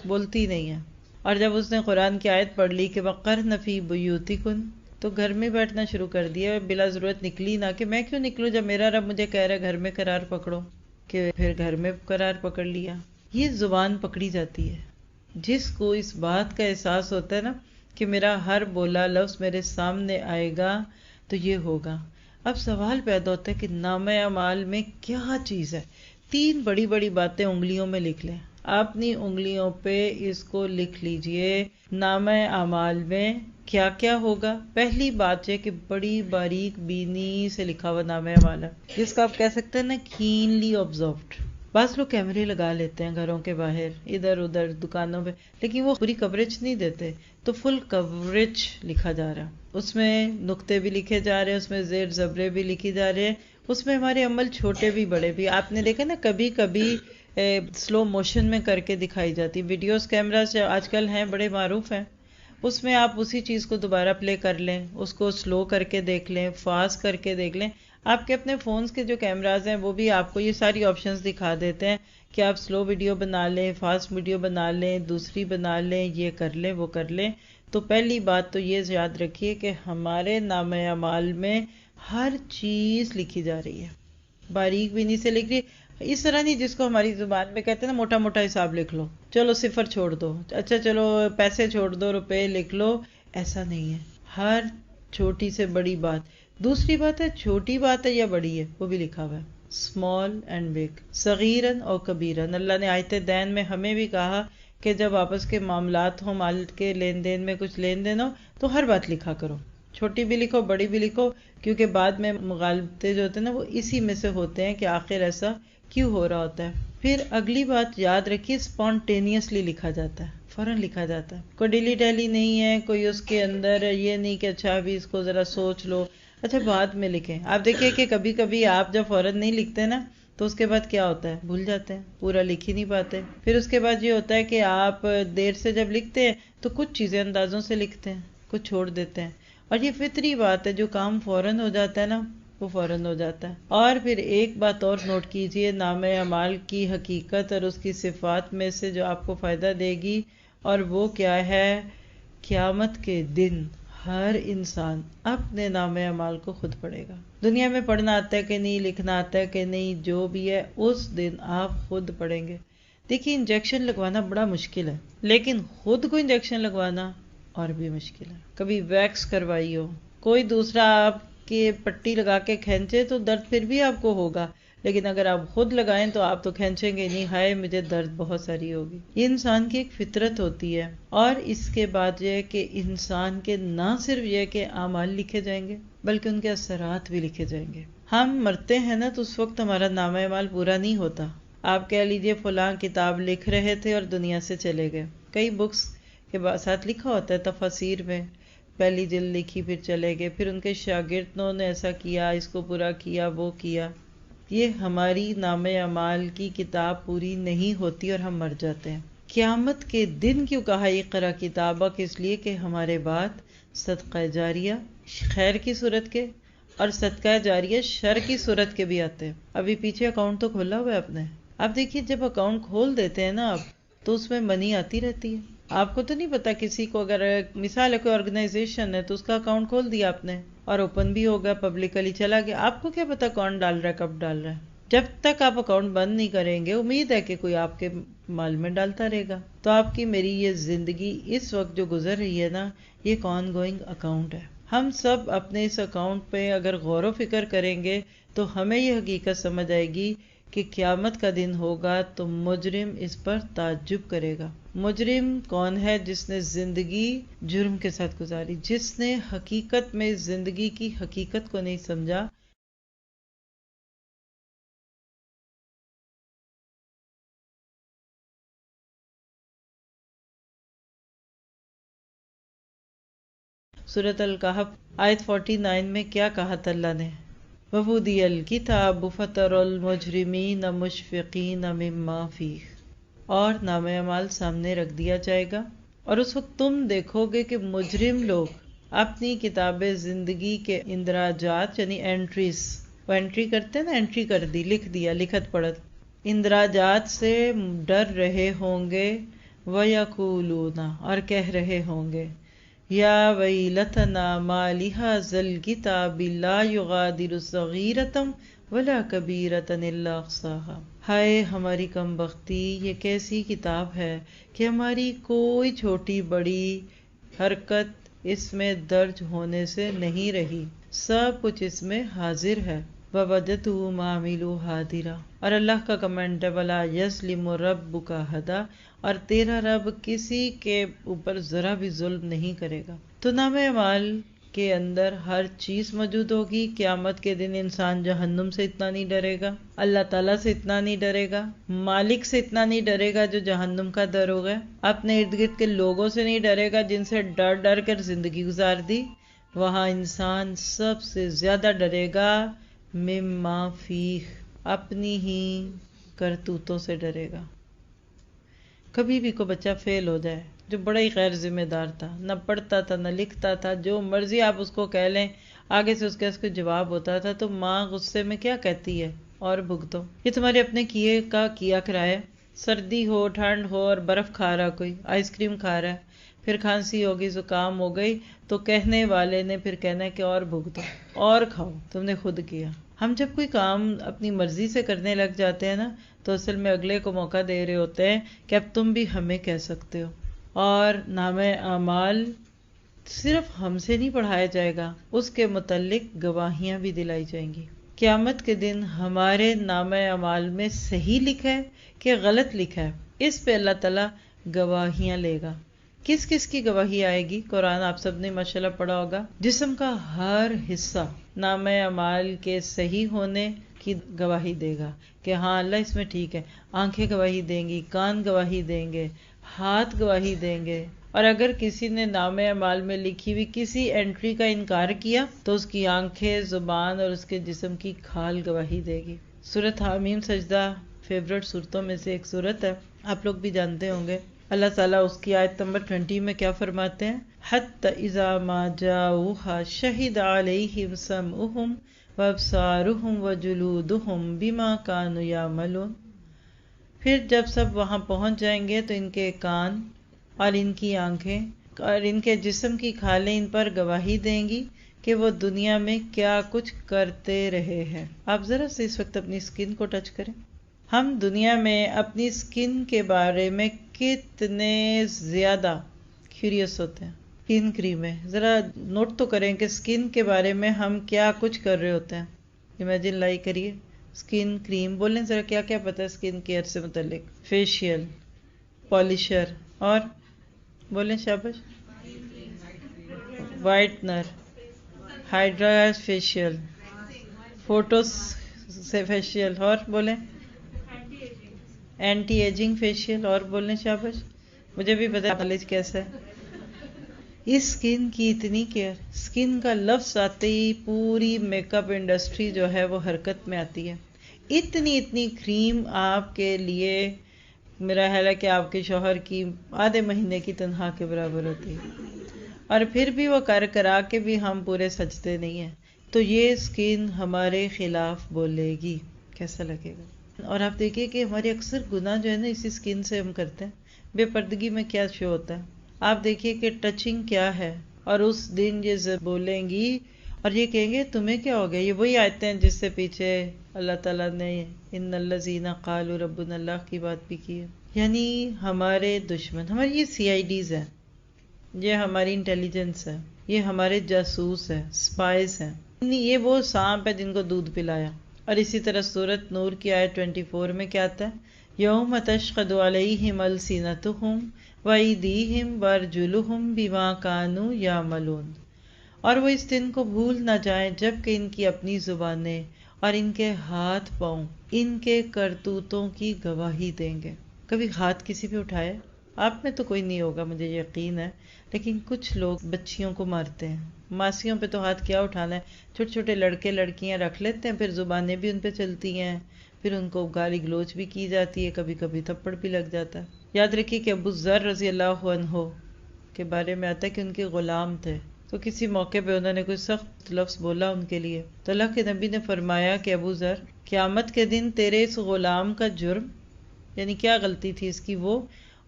بولتی نہیں ہے۔ اور جب اس نے قرآن کی آیت پڑھ لی کہ وَقَرْنَ فِي بُيُوتِكُنَّ، تو گھر میں بیٹھنا شروع کر دیا، بلا ضرورت نکلی نہ، کہ میں کیوں نکلوں جب میرا رب مجھے کہہ رہا ہے گھر میں قرار پکڑو، کہ پھر گھر میں قرار پکڑ لیا۔ یہ زبان پکڑی جاتی ہے۔ جس کو اس بات کا احساس ہوتا ہے نا کہ میرا ہر بولا لفظ میرے سامنے آئے گا تو یہ ہوگا۔ اب سوال پیدا ہوتا ہے کہ نامہ اعمال میں کیا چیز ہے؟ 3 بڑی بڑی باتیں انگلیوں میں لکھ لیں، اپنی انگلیوں پہ اس کو لکھ لیجئے۔ نامہ اعمال میں کیا کیا ہوگا؟ پہلی بات یہ کہ بڑی باریک بینی سے لکھا ہوا نامہ اعمال ہے، جس کا آپ کہہ سکتے ہیں نا کینلی آبزروڈ۔ بعض لوگ کیمرے لگا لیتے ہیں گھروں کے باہر، ادھر ادھر دکانوں پہ، لیکن وہ پوری کوریج نہیں دیتے، تو فل کوریج لکھا جا رہا ہے، اس میں نقطے بھی لکھے جا رہے ہیں، اس میں زیر زبریں بھی لکھی جا رہے ہیں، اس میں ہمارے عمل چھوٹے بھی بڑے بھی۔ آپ نے دیکھا نا کبھی کبھی سلو موشن میں کر کے دکھائی جاتی. ویڈیوز کیمراز آج کل ہیں بڑے معروف ہیں، اس میں آپ اسی چیز کو دوبارہ پلے کر لیں، اس کو سلو کر کے دیکھ لیں، فاسٹ کر کے دیکھ لیں. آپ کے اپنے فونز کے جو کیمراز ہیں وہ بھی آپ کو یہ ساری آپشنز دکھا دیتے ہیں کہ آپ سلو ویڈیو بنا لیں، فاسٹ ویڈیو بنا لیں، دوسری بنا لیں، یہ کر لیں، وہ کر لیں. تو پہلی بات تو یہ یاد رکھیے کہ ہمارے نامہ اعمال میں ہر چیز لکھی جا رہی ہے، باریک بینی سے لکھ رہی ہے. اس طرح نہیں جس کو ہماری زبان میں کہتے ہیں نا موٹا موٹا حساب لکھ لو، چلو صفر چھوڑ دو، اچھا چلو پیسے چھوڑ دو، روپے لکھ لو. ایسا نہیں ہے، ہر چھوٹی سے بڑی بات. دوسری بات ہے چھوٹی بات ہے یا بڑی ہے وہ بھی لکھا ہوا ہے، اسمال اینڈ بگ، صغیرن اور کبیرن. اللہ نے آیت دین میں ہمیں بھی کہا کہ جب آپس کے معاملات ہوں، مال کے لین دین میں کچھ لین دین ہو تو ہر بات لکھا کرو، چھوٹی بھی لکھو بڑی بھی لکھو، کیونکہ بعد میں مغالطے جو ہوتے ہیں نا وہ اسی میں سے ہوتے ہیں کہ آخر ایسا کیوں ہو رہا ہوتا ہے. پھر اگلی بات یاد رکھیے، اسپونٹینیسلی لکھا جاتا ہے، فوراً لکھا جاتا ہے، کوئی ڈیلی ڈیلی نہیں ہے، کوئی اس کے اندر یہ نہیں کہ اچھا ابھی اس کو ذرا سوچ لو، اچھا بعد میں لکھیں. آپ دیکھیے کہ کبھی کبھی آپ جب فوراً نہیں لکھتے نا تو اس کے بعد کیا ہوتا ہے، بھول جاتے ہیں، پورا لکھ ہی نہیں پاتے. پھر اس کے بعد یہ ہوتا ہے کہ آپ دیر سے جب لکھتے ہیں تو کچھ چیزیں اندازوں سے لکھتے ہیں، کچھ چھوڑ دیتے ہیں. اور یہ فطری بات ہے، جو کام فوراً ہو جاتا ہے نا وہ فوراً ہو جاتا ہے. اور پھر ایک بات اور نوٹ کیجئے، نام اعمال کی حقیقت اور اس کی صفات میں سے جو آپ کو فائدہ دے گی، اور وہ کیا ہے، قیامت کے دن ہر انسان اپنے نام اعمال کو خود پڑھے گا. دنیا میں پڑھنا آتا ہے کہ نہیں، لکھنا آتا ہے کہ نہیں، جو بھی ہے اس دن آپ خود پڑھیں گے. دیکھیے انجیکشن لگوانا بڑا مشکل ہے، لیکن خود کو انجیکشن لگوانا اور بھی مشکل ہے. کبھی ویکس کروائی ہو، کوئی دوسرا آپ کے پٹی لگا کے کھینچے تو درد پھر بھی آپ کو ہوگا، لیکن اگر آپ خود لگائیں تو آپ تو کھینچیں گے نہیں، ہائے مجھے درد بہت ساری ہوگی. یہ انسان کی ایک فطرت ہوتی ہے. اور اس کے بعد یہ کہ انسان کے نہ صرف یہ کہ اعمال لکھے جائیں گے بلکہ ان کے اثرات بھی لکھے جائیں گے. ہم مرتے ہیں نا تو اس وقت ہمارا نامہ اعمال پورا نہیں ہوتا. آپ کہہ لیجئے فلاں کتاب لکھ رہے تھے اور دنیا سے چلے گئے، کئی بکس کے ساتھ لکھا ہوتا ہے تفاسیر میں، پہلی جلد لکھی پھر چلے گئے، پھر ان کے شاگردوں نے ایسا کیا، اس کو پورا کیا، وہ کیا. یہ ہماری نام اعمال کی کتاب پوری نہیں ہوتی اور ہم مر جاتے ہیں. قیامت کے دن کیوں کہا اقرا کتابک؟ اس لیے کہ ہمارے بعد صدقہ جاریہ خیر کی صورت کے اور صدقہ جاریہ شر کی صورت کے بھی آتے ہیں. ابھی پیچھے اکاؤنٹ تو کھولا ہوا ہے آپ نے، اب دیکھیے جب اکاؤنٹ کھول دیتے ہیں نا آپ تو اس میں منی آتی رہتی ہے. آپ کو تو نہیں پتا، کسی کو اگر مثال ہے کوئی آرگنائزیشن ہے تو اس کا اکاؤنٹ کھول دیا آپ نے اور اوپن بھی ہو گیا، پبلکلی چلا گیا، آپ کو کیا پتا کون ڈال رہا ہے، کب ڈال رہا ہے. جب تک آپ اکاؤنٹ بند نہیں کریں گے امید ہے کہ کوئی آپ کے مال میں ڈالتا رہے گا. تو آپ کی میری یہ زندگی اس وقت جو گزر رہی ہے نا، یہ ایک آن گوئنگ اکاؤنٹ ہے. ہم سب اپنے اس اکاؤنٹ پہ اگر غور و فکر کریں گے تو ہمیں یہ حقیقت سمجھ آئے گی کہ قیامت کا دن ہوگا تو مجرم اس پر تعجب کرے گا. مجرم کون ہے؟ جس نے زندگی جرم کے ساتھ گزاری، جس نے حقیقت میں زندگی کی حقیقت کو نہیں سمجھا. سورۃ الکہف آیت 49 میں کیا کہا تھا اللہ نے؟ وَوُضِعَ الْکِتَابُ فَتَرَى الْمُجْرِمِینَ مُشْفِقِینَ مِمَّا فِیہ، اور نامہ اعمال سامنے رکھ دیا جائے گا اور اس وقت تم دیکھو گے کہ مجرم لوگ اپنی کتاب زندگی کے اندراجات یعنی انٹریز، وہ انٹری کرتے ہیں نا، انٹری کر دی، لکھ دیا، لکھت پڑھت، اندراجات سے ڈر رہے ہوں گے. وَيَقُولُونَ، اور کہہ رہے ہوں گے، یا ویلتنا ما لہذا الکتاب لا یغادر صغیرۃ ولا کبیرۃ الا احصاها، ہائے ہماری کم بختی، یہ کیسی کتاب ہے کہ ہماری کوئی چھوٹی بڑی حرکت اس میں درج ہونے سے نہیں رہی، سب کچھ اس میں حاضر ہے. وَوَجَدُوا مَا عَمِلُوا حَاضِرًا، اور اللہ کا کمنٹ ہے وَلَا يَظْلِمُ رَبُّكَ أَحَدًا، اور تیرا رب کسی کے اوپر ذرا بھی ظلم نہیں کرے گا. تو نام اعمال کے اندر ہر چیز موجود ہوگی. قیامت کے دن انسان جہنم سے اتنا نہیں ڈرے گا، اللہ تعالیٰ سے اتنا نہیں ڈرے گا، مالک سے اتنا نہیں ڈرے گا جو جہنم کا در ہو گئے، اپنے ارد گرد کے لوگوں سے نہیں ڈرے گا جن سے ڈر ڈر کر زندگی گزار دی. وہاں انسان سب سے زیادہ ڈرے گا مما فیہ، اپنی ہی کرتوتوں سے ڈرے گا۔ کبھی بھی کوئی بچہ فیل ہو جائے جو بڑا ہی غیر ذمہ دار تھا، نہ پڑھتا تھا نہ لکھتا تھا، جو مرضی آپ اس کو کہہ لیں آگے سے اس کے کوئی جواب ہوتا تھا، تو ماں غصے میں کیا کہتی ہے؟ اور بھگتو، یہ تمہارے اپنے کیے کا کیا کرایا۔ سردی ہو ٹھنڈ ہو اور برف کھا رہا، کوئی آئس کریم کھا رہا ہے، پھر کھانسی ہوگی زکام ہو گئی تو کہنے والے نے پھر کہنا ہے کہ اور بھگتو اور کھاؤ، تم نے خود کیا۔ ہم جب کوئی کام اپنی مرضی سے کرنے لگ جاتے ہیں نا تو اصل میں اگلے کو موقع دے رہے ہوتے ہیں کہ اب تم بھی ہمیں کہہ سکتے ہو۔ اور نامہ اعمال صرف ہم سے نہیں پڑھایا جائے گا، اس کے متعلق گواہیاں بھی دلائی جائیں گی۔ قیامت کے دن ہمارے نامہ اعمال میں صحیح لکھا ہے کہ غلط لکھا ہے، اس پہ اللہ تعالیٰ گواہیاں لے گا۔ کس کس کی گواہی آئے گی؟ قرآن آپ سب نے ماشاءاللہ پڑھا ہوگا، جسم کا ہر حصہ نامہ اعمال کے صحیح ہونے کی گواہی دے گا کہ ہاں اللہ اس میں ٹھیک ہے۔ آنکھیں گواہی دیں گی، کان گواہی دیں گے، ہاتھ گواہی دیں گے، اور اگر کسی نے نامہ اعمال میں لکھی ہوئی کسی انٹری کا انکار کیا تو اس کی آنکھیں، زبان اور اس کے جسم کی کھال گواہی دے گی۔ سورۃ حامیم سجدہ فیورٹ صورتوں میں سے ایک صورت ہے، آپ لوگ بھی جانتے ہوں گے۔ اللہ تعالیٰ اس کی آیت نمبر 20 میں کیا فرماتے ہیں؟ حتی اذا ما جاؤہا شہد علیہم سمعہم وابصارہم وجلودہم بما کانوا یعملون۔ پھر جب سب وہاں پہنچ جائیں گے تو ان کے کان اور ان کی آنکھیں اور ان کے جسم کی کھالیں ان پر گواہی دیں گی کہ وہ دنیا میں کیا کچھ کرتے رہے ہیں۔ آپ ذرا سے اس وقت اپنی سکن کو ٹچ کریں۔ ہم دنیا میں اپنی سکن کے بارے میں کتنے زیادہ کیوریس ہوتے ہیں۔ سکن کریم ہے، ذرا نوٹ تو کریں کہ سکن کے بارے میں ہم کیا کچھ کر رہے ہوتے ہیں۔ امیجن لائی کریے، سکن کریم بولیں ذرا، کیا کیا پتہ ہے سکن کیئر سے متعلق؟ فیشیل، پالشر، اور بولیں شاباش، وائٹنر، ہائیڈرا فیشیل، فوٹوس سے فیشیل، اور بولیں اینٹی ایجنگ فیشیل، اور بولیں شاباش۔ مجھے بھی پتہ نالج کیسا ہے۔ اس سکن کی اتنی کیئر، سکن کا لفظ آتے ہی پوری میک اپ انڈسٹری جو ہے وہ حرکت میں آتی ہے۔ اتنی کریم آپ کے لیے میرا خیال ہے کہ آپ کے شوہر کی آدھے مہینے کی تنخواہ کے برابر ہوتی ہے، اور پھر بھی وہ کرا کے بھی ہم پورے سجتے نہیں ہیں، تو یہ سکن ہمارے خلاف بولے گی، کیسا لگے گا؟ اور آپ دیکھیے کہ ہمارے اکثر گناہ جو ہے نا اسی سکن سے ہم کرتے ہیں۔ بے پردگی میں کیا شو ہوتا ہے؟ آپ دیکھیے کہ ٹچنگ کیا ہے، اور اس دن یہ بولیں گی اور یہ کہیں گے تمہیں کیا ہو گیا۔ یہ وہی آیتیں ہیں جس سے پیچھے اللہ تعالیٰ نے ان الذین قالوا ربنا اللہ کی بات بھی کی ہے۔ یعنی ہمارے دشمن، ہماری یہ CIDs ہیں، یہ ہماری انٹیلیجنس ہے، یہ ہمارے جاسوس ہیں، سپائز ہیں، یہ وہ سانپ ہے جن کو دودھ پلایا۔ اور اسی طرح سورۃ نور کی آیت 24 میں کیا آتا ہے؟ یوم تشہد علیہم السنتہم وایدیہم وارجلہم بما کانوا یعملون۔ اور وہ اس دن کو بھول نہ جائیں جب کہ ان کی اپنی زبانیں اور ان کے ہاتھ پاؤں ان کے کرتوتوں کی گواہی دیں گے۔ کبھی ہاتھ کسی پہ اٹھائے؟ آپ میں تو کوئی نہیں ہوگا مجھے یقین ہے، لیکن کچھ لوگ بچیوں کو مارتے ہیں۔ ماسیوں پہ تو ہاتھ کیا اٹھانا ہے، چھوٹے چھوٹے لڑکے لڑکیاں رکھ لیتے ہیں، پھر زبانیں بھی ان پہ چلتی ہیں، پھر ان کو گالی گلوچ بھی کی جاتی ہے، کبھی کبھی تھپڑ بھی لگ جاتا ہے۔ یاد رکھیے کہ ابو ذر رضی اللہ عنہ کے بارے میں آتا ہے کہ ان کے غلام تھے، تو کسی موقع پہ انہوں نے کوئی سخت لفظ بولا ان کے لیے، تو اللہ کے نبی نے فرمایا کہ ابو ذر، قیامت کے دن تیرے اس غلام کا جرم، یعنی کیا غلطی تھی اس کی وہ،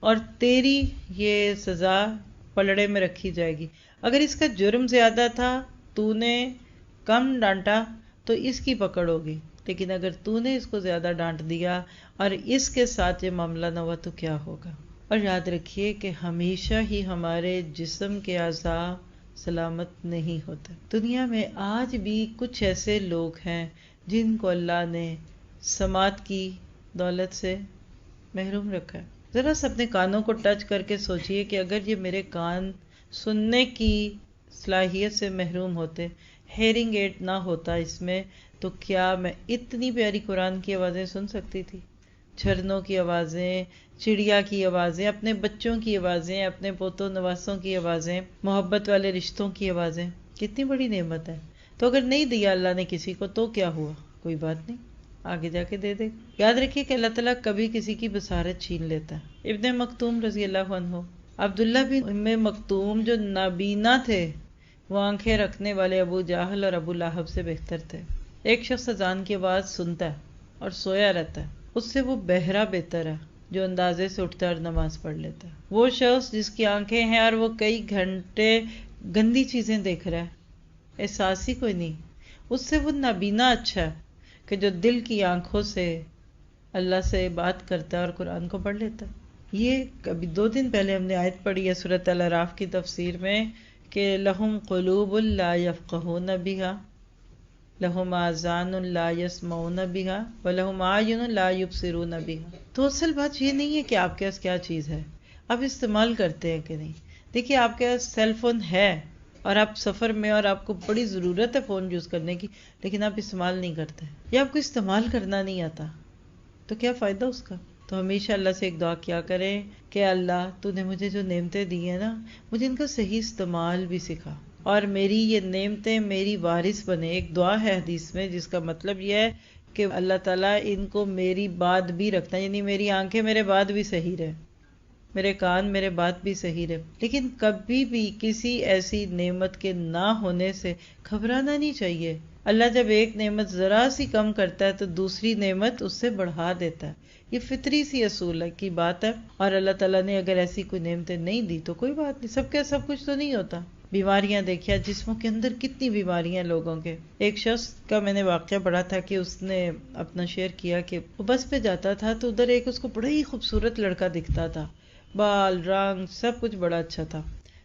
اور تیری یہ سزا پلڑے میں رکھی جائے گی۔ اگر اس کا جرم زیادہ تھا، تو نے کم ڈانٹا تو اس کی پکڑ ہوگی، لیکن اگر تو نے اس کو زیادہ ڈانٹ دیا اور اس کے ساتھ یہ معاملہ نہ ہوا تو کیا ہوگا۔ اور یاد رکھیے کہ ہمیشہ ہی ہمارے جسم کے اعضاء سلامت نہیں ہوتے۔ دنیا میں آج بھی کچھ ایسے لوگ ہیں جن کو اللہ نے سماعت کی دولت سے محروم رکھا ہے۔ ذرا سا اپنے کانوں کو ٹچ کر کے سوچئے کہ اگر یہ میرے کان سننے کی صلاحیت سے محروم ہوتے، ہیئرنگ ایڈ نہ ہوتا اس میں، تو کیا میں اتنی پیاری قرآن کی آوازیں سن سکتی تھی؟ جھرنوں کی آوازیں، چڑیا کی آوازیں، اپنے بچوں کی آوازیں، اپنے پوتوں نواسوں کی آوازیں، محبت والے رشتوں کی آوازیں، کتنی بڑی نعمت ہے۔ تو اگر نہیں دیا اللہ نے کسی کو تو کیا ہوا؟ کوئی بات نہیں، آگے جا کے دے دے. یاد رکھیے کہ اللہ تعالیٰ کبھی کسی کی بصارت چھین لیتا ہے. ابن مکتوم رضی اللہ عنہ، عبداللہ بن ام مکتوم جو نابینا تھے، وہ آنکھیں رکھنے والے ابو جہل اور ابو لہب سے بہتر تھے. ایک شخص اذان کی آواز سنتا ہے اور سویا رہتا ہے، اس سے وہ بہرا بہتر ہے جو اندازے سے اٹھتا ہے اور نماز پڑھ لیتا ہے. وہ شخص جس کی آنکھیں ہیں اور وہ کئی گھنٹے گندی چیزیں دیکھ رہا ہے، احساس ہی کوئی نہیں، اس سے وہ نابینا اچھا ہے کہ جو دل کی آنکھوں سے اللہ سے بات کرتا ہے اور قرآن کو پڑھ لیتا ہے. یہ کبھی 2 دن پہلے ہم نے آیت پڑھی ہے سورۃ الاعراف کی تفسیر میں کہ لہم قلوب لا یفقہون بہا، لہم آذان لا یسمعون بہا ولہم اعین لا یبصرون بہا. تو اصل بات یہ نہیں ہے کہ آپ کے پاس کیا چیز ہے، آپ استعمال کرتے ہیں کہ نہیں. دیکھیے آپ کے پاس سیل فون ہے اور آپ سفر میں اور آپ کو بڑی ضرورت ہے فون یوز کرنے کی، لیکن آپ استعمال نہیں کرتے یا آپ کو استعمال کرنا نہیں آتا، تو کیا فائدہ اس کا. تو ہمیشہ اللہ سے ایک دعا کیا کریں کہ اللہ تو نے مجھے جو نعمتیں دی ہیں نا، مجھے ان کا صحیح استعمال بھی سکھا اور میری یہ نعمتیں میری وارث بنے. ایک دعا ہے حدیث میں جس کا مطلب یہ ہے کہ اللہ تعالیٰ ان کو میری بعد بھی رکھنا، یعنی میری آنکھیں میرے بعد بھی صحیح رہے، میرے کان میرے بات بھی صحیح رہے. لیکن کبھی بھی کسی ایسی نعمت کے نہ ہونے سے گھبرانا نہیں چاہیے. اللہ جب ایک نعمت ذرا سی کم کرتا ہے تو دوسری نعمت اس سے بڑھا دیتا ہے. یہ فطری سی اصول کی بات ہے. اور اللہ تعالیٰ نے اگر ایسی کوئی نعمتیں نہیں دی تو کوئی بات نہیں، سب کا سب کچھ تو نہیں ہوتا. بیماریاں دیکھیا، جسموں کے اندر کتنی بیماریاں لوگوں کے. ایک شخص کا میں نے واقعہ پڑھا تھا کہ اس نے اپنا شیئر کیا کہ وہ بس پہ جاتا تھا تو ادھر ایک اس کو بڑا ہی خوبصورت لڑکا دکھتا تھا، بال رنگ سب کچھ بڑا اچھا تھا.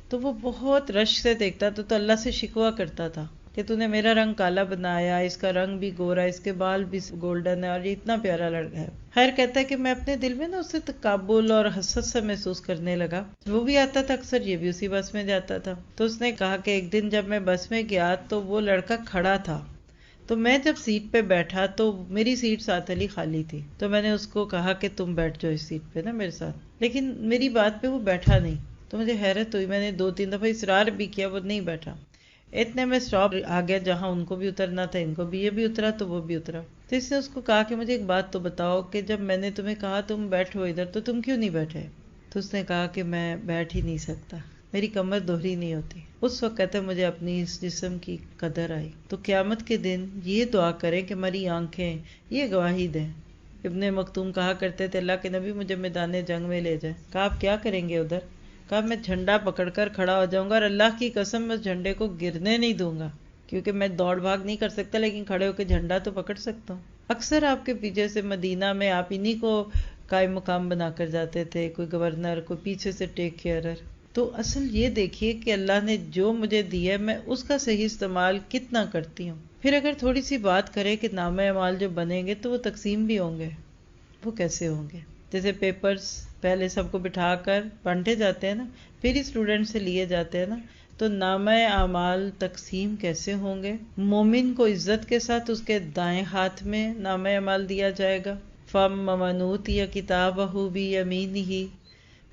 تو وہ بہت رش سے دیکھتا تھا تو اللہ سے شکوہ کرتا تھا کہ تو نے میرا رنگ کالا بنایا، اس کا رنگ بھی گورا، اس کے بال بھی گولڈن ہے اور یہ اتنا پیارا لڑکا ہے. خیر کہتا ہے کہ میں اپنے دل میں نا اسے تقابل اور حسد سے محسوس کرنے لگا. وہ بھی آتا تھا اکثر، یہ بھی اسی بس میں جاتا تھا. تو اس نے کہا کہ ایک دن جب میں بس میں گیا تو وہ لڑکا کھڑا تھا، تو میں جب سیٹ پہ بیٹھا تو میری سیٹ ساتھ والی خالی تھی. تو میں نے اس کو کہا کہ تم بیٹھ جاؤ اس سیٹ پہ نا میرے ساتھ، لیکن میری بات پہ وہ بیٹھا نہیں. تو مجھے حیرت ہوئی، میں نے 2-3 دفعہ اصرار بھی کیا، وہ نہیں بیٹھا. اتنے میں اسٹاپ آ گیا جہاں ان کو بھی اترنا تھا، ان کو بھی، یہ بھی اترا تو وہ بھی اترا. تو اس نے اس کو کہا کہ مجھے ایک بات تو بتاؤ کہ جب میں نے تمہیں کہا تم بیٹھو ادھر تو تم کیوں نہیں بیٹھے؟ تو اس نے کہا کہ میں بیٹھ ہی نہیں سکتا، میری کمر دوہری نہیں ہوتی. اس وقت کہتے مجھے اپنی اس جسم کی قدر آئی. تو قیامت کے دن یہ دعا کریں کہ ہماری آنکھیں یہ گواہی دیں. ابن مکتوم کہا کرتے تھے اللہ کے نبی مجھے میدان جنگ میں لے جائیں. کہا آپ کیا کریں گے ادھر؟ کہا میں جھنڈا پکڑ کر کھڑا ہو جاؤں گا اور اللہ کی قسم میں اس جھنڈے کو گرنے نہیں دوں گا، کیونکہ میں دوڑ بھاگ نہیں کر سکتا لیکن کھڑے ہو کے جھنڈا تو پکڑ سکتا ہوں. اکثر آپ کے پیچھے سے مدینہ میں آپ انہی کو قائم مقام بنا کر جاتے تھے، کوئی گورنر، کوئی پیچھے سے ٹیک کیئرر. تو اصل یہ دیکھیے کہ اللہ نے جو مجھے دیا ہے میں اس کا صحیح استعمال کتنا کرتی ہوں. پھر اگر تھوڑی سی بات کریں کہ نامہ اعمال جو بنیں گے تو وہ تقسیم بھی ہوں گے، وہ کیسے ہوں گے؟ جیسے پیپرز پہلے سب کو بٹھا کر بانٹے جاتے ہیں نا، پھر اسٹوڈنٹ سے لیے جاتے ہیں نا، تو نامہ اعمال تقسیم کیسے ہوں گے؟ مومن کو عزت کے ساتھ اس کے دائیں ہاتھ میں نامہ اعمال دیا جائے گا. فَأَمَّا مَنْ أُوتِيَ كِتَابَهُ بِيَمِينِهِ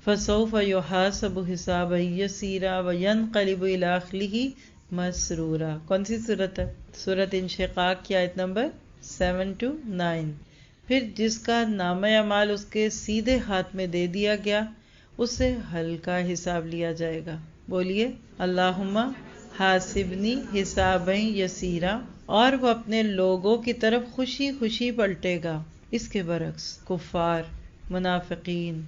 فَسَوْفَ يُحَاسَبُ حِسَابًا يَسِيرًا وَيَنْقَلِبُ إِلَىٰ أَهْلِهِ مَسْرُورًا. کون سی صورت ہے؟ سورۃ انشقاق کی آیت نمبر 7-9. پھر جس کا نامہ اعمال اس کے سیدھے ہاتھ میں دے دیا گیا اسے ہلکا حساب لیا جائے گا. بولیے اللہم حاسبنی حسابا یسیرا. اور وہ اپنے لوگوں کی طرف خوشی خوشی پلٹے گا. اس کے برعکس کفار، منافقین،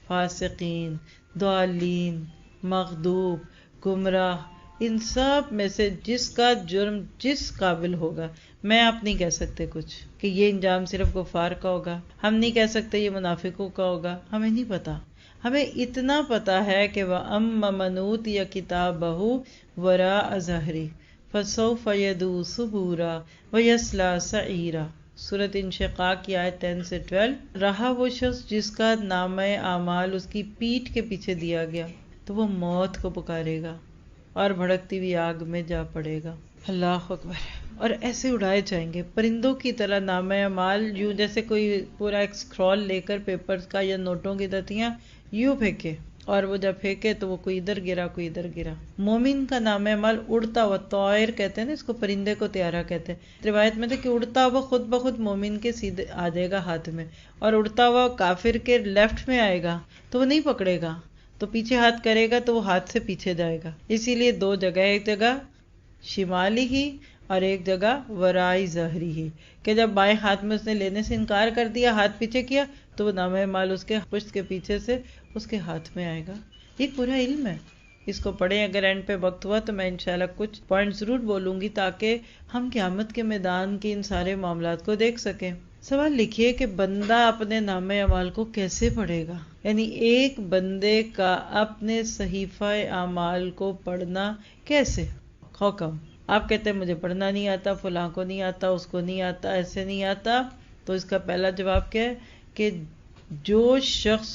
فاسقین، ضالین، مغضوب، گمراہ، ان سب میں سے جس کا جرم جس قابل ہوگا، میں آپ نہیں کہہ سکتے کچھ کہ یہ انجام صرف کفار کا ہوگا، ہم نہیں کہہ سکتے یہ منافقوں کا ہوگا، ہمیں نہیں پتا. ہمیں اتنا پتا ہے کہ وَأَمَّا مَنْ أُوتِيَ كِتَابَهُ وَرَاءَ ظَهْرِهِ فَسَوْفَ يَدْعُو ثُبُورًا وَيَصْلَىٰ سَعِيرًا. سورۃ انشقاق کی آیت 10-12. رہا وہ شخص جس کا نامہ اعمال اس کی پیٹھ کے پیچھے دیا گیا تو وہ موت کو پکارے گا اور بھڑکتی ہوئی آگ میں جا پڑے گا. اللہ اکبر. اور ایسے اڑائے جائیں گے پرندوں کی طرح نامہ اعمال، یوں جیسے کوئی پورا ایک اسکرول لے کر پیپرز کا یا نوٹوں کی دتیاں یوں پھینکے، اور وہ جب پھینکے تو وہ کوئی ادھر گرا کوئی ادھر گرا۔ مومن کا نامہ اعمال اڑتا ہوا، طائر کہتے ہیں نا اس کو، پرندے کو طیارہ کہتے ہیں۔ روایت میں تھا کہ اڑتا ہوا خود بخود مومن کے سیدھے آ جائے گا ہاتھ میں، اور اڑتا ہوا کافر کے لیفٹ میں آئے گا تو وہ نہیں پکڑے گا، تو پیچھے ہاتھ کرے گا تو وہ ہاتھ سے پیچھے جائے گا۔ اسی لیے دو جگہ، ایک جگہ شمالی ہی اور ایک جگہ ورائی ظہری ہی، کہ جب بائیں ہاتھ میں اس نے لینے سے انکار کر دیا، ہاتھ پیچھے کیا، تو وہ نامہ اعمال اس کے پشت کے پیچھے سے اس کے ہاتھ میں آئے گا۔ یہ پورا علم ہے، اس کو پڑھیں۔ اگر اینڈ پہ وقت ہوا تو میں انشاءاللہ کچھ پوائنٹ ضرور بولوں گی تاکہ ہم قیامت کے میدان کے ان سارے معاملات کو دیکھ سکیں۔ سوال لکھیے کہ بندہ اپنے نامہ اعمال کو کیسے پڑھے گا، یعنی ایک بندے کا اپنے صحیفہ اعمال کو پڑھنا کیسے؟ حکم، آپ کہتے ہیں مجھے پڑھنا نہیں آتا، فلاں کو نہیں آتا، اس کو نہیں آتا، ایسے نہیں آتا، تو اس کا پہلا جواب کیا ہے کہ جو شخص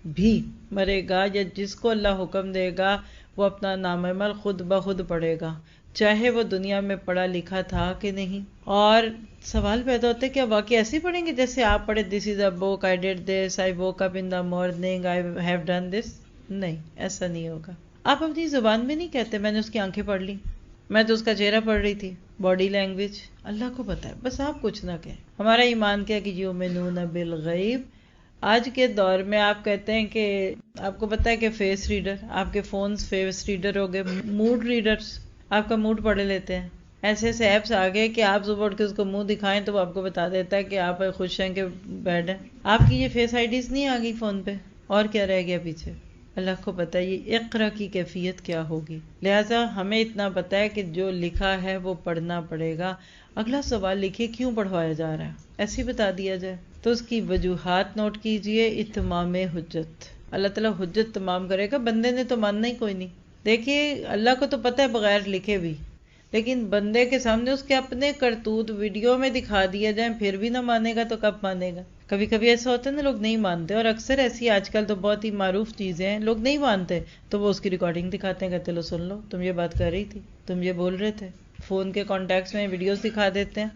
بھی مرے گا یا جس کو اللہ حکم دے گا وہ اپنا نامہ اعمال خود بخود پڑھے گا، چاہے وہ دنیا میں پڑھا لکھا تھا کہ نہیں۔ اور سوال پیدا ہوتا ہے کہ آپ واقعی ایسے ہی پڑھیں گے جیسے آپ پڑھے this is a book, I did this, I woke up in the morning, I have done this? نہیں، ایسا نہیں ہوگا۔ آپ اپنی زبان میں نہیں کہتے میں نے اس کی آنکھیں پڑھ لی، میں تو اس کا چہرہ پڑھ رہی تھی، باڈی لینگویج اللہ کو پتہ ہے، بس آپ کچھ نہ کہیں۔ ہمارا ایمان کیا کہ یؤمنون بالغیب۔ آج کے دور میں آپ کہتے ہیں کہ آپ کو پتہ ہے کہ فیس ریڈر، آپ کے فونز فیس ریڈر ہو گئے، موڈ ریڈرز، آپ کا موڈ پڑھ لیتے ہیں۔ ایسے ایسے ایپس آ گئے کہ آپ صبح اٹھ کے اس کو منہ دکھائیں تو وہ آپ کو بتا دیتا ہے کہ آپ خوش ہیں کہ بیڈ ہیں۔ آپ کی یہ فیس آئی ڈیز نہیں آ گئی فون پہ، اور کیا رہ گیا پیچھے؟ اللہ کو پتہ ہے یہ اقرا کی کیفیت کیا ہوگی۔ لہٰذا ہمیں اتنا پتہ ہے کہ جو لکھا ہے وہ پڑھنا پڑے گا۔ اگلا سوال لکھیے کیوں پڑھوایا جا رہا ہے، ایسے ہی بتا دیا جائے تو اس کی وجوہات نوٹ کیجئے۔ اتمام حجت، اللہ تعالیٰ حجت تمام کرے گا، بندے نے تو ماننا ہی کوئی نہیں۔ دیکھیے اللہ کو تو پتہ ہے بغیر لکھے بھی، لیکن بندے کے سامنے اس کے اپنے کرتوت ویڈیو میں دکھا دیا جائیں پھر بھی نہ مانے گا تو کب مانے گا؟ کبھی کبھی ایسا ہوتا ہے نا، لوگ نہیں مانتے، اور اکثر ایسی آج کل تو بہت ہی معروف چیزیں ہیں، لوگ نہیں مانتے تو وہ اس کی ریکارڈنگ دکھاتے ہیں، کہتے لو سن لو تم یہ بات کر رہی تھی، تم یہ بول رہے تھے، فون کے کانٹیکٹس میں ویڈیوز دکھا دیتے ہیں۔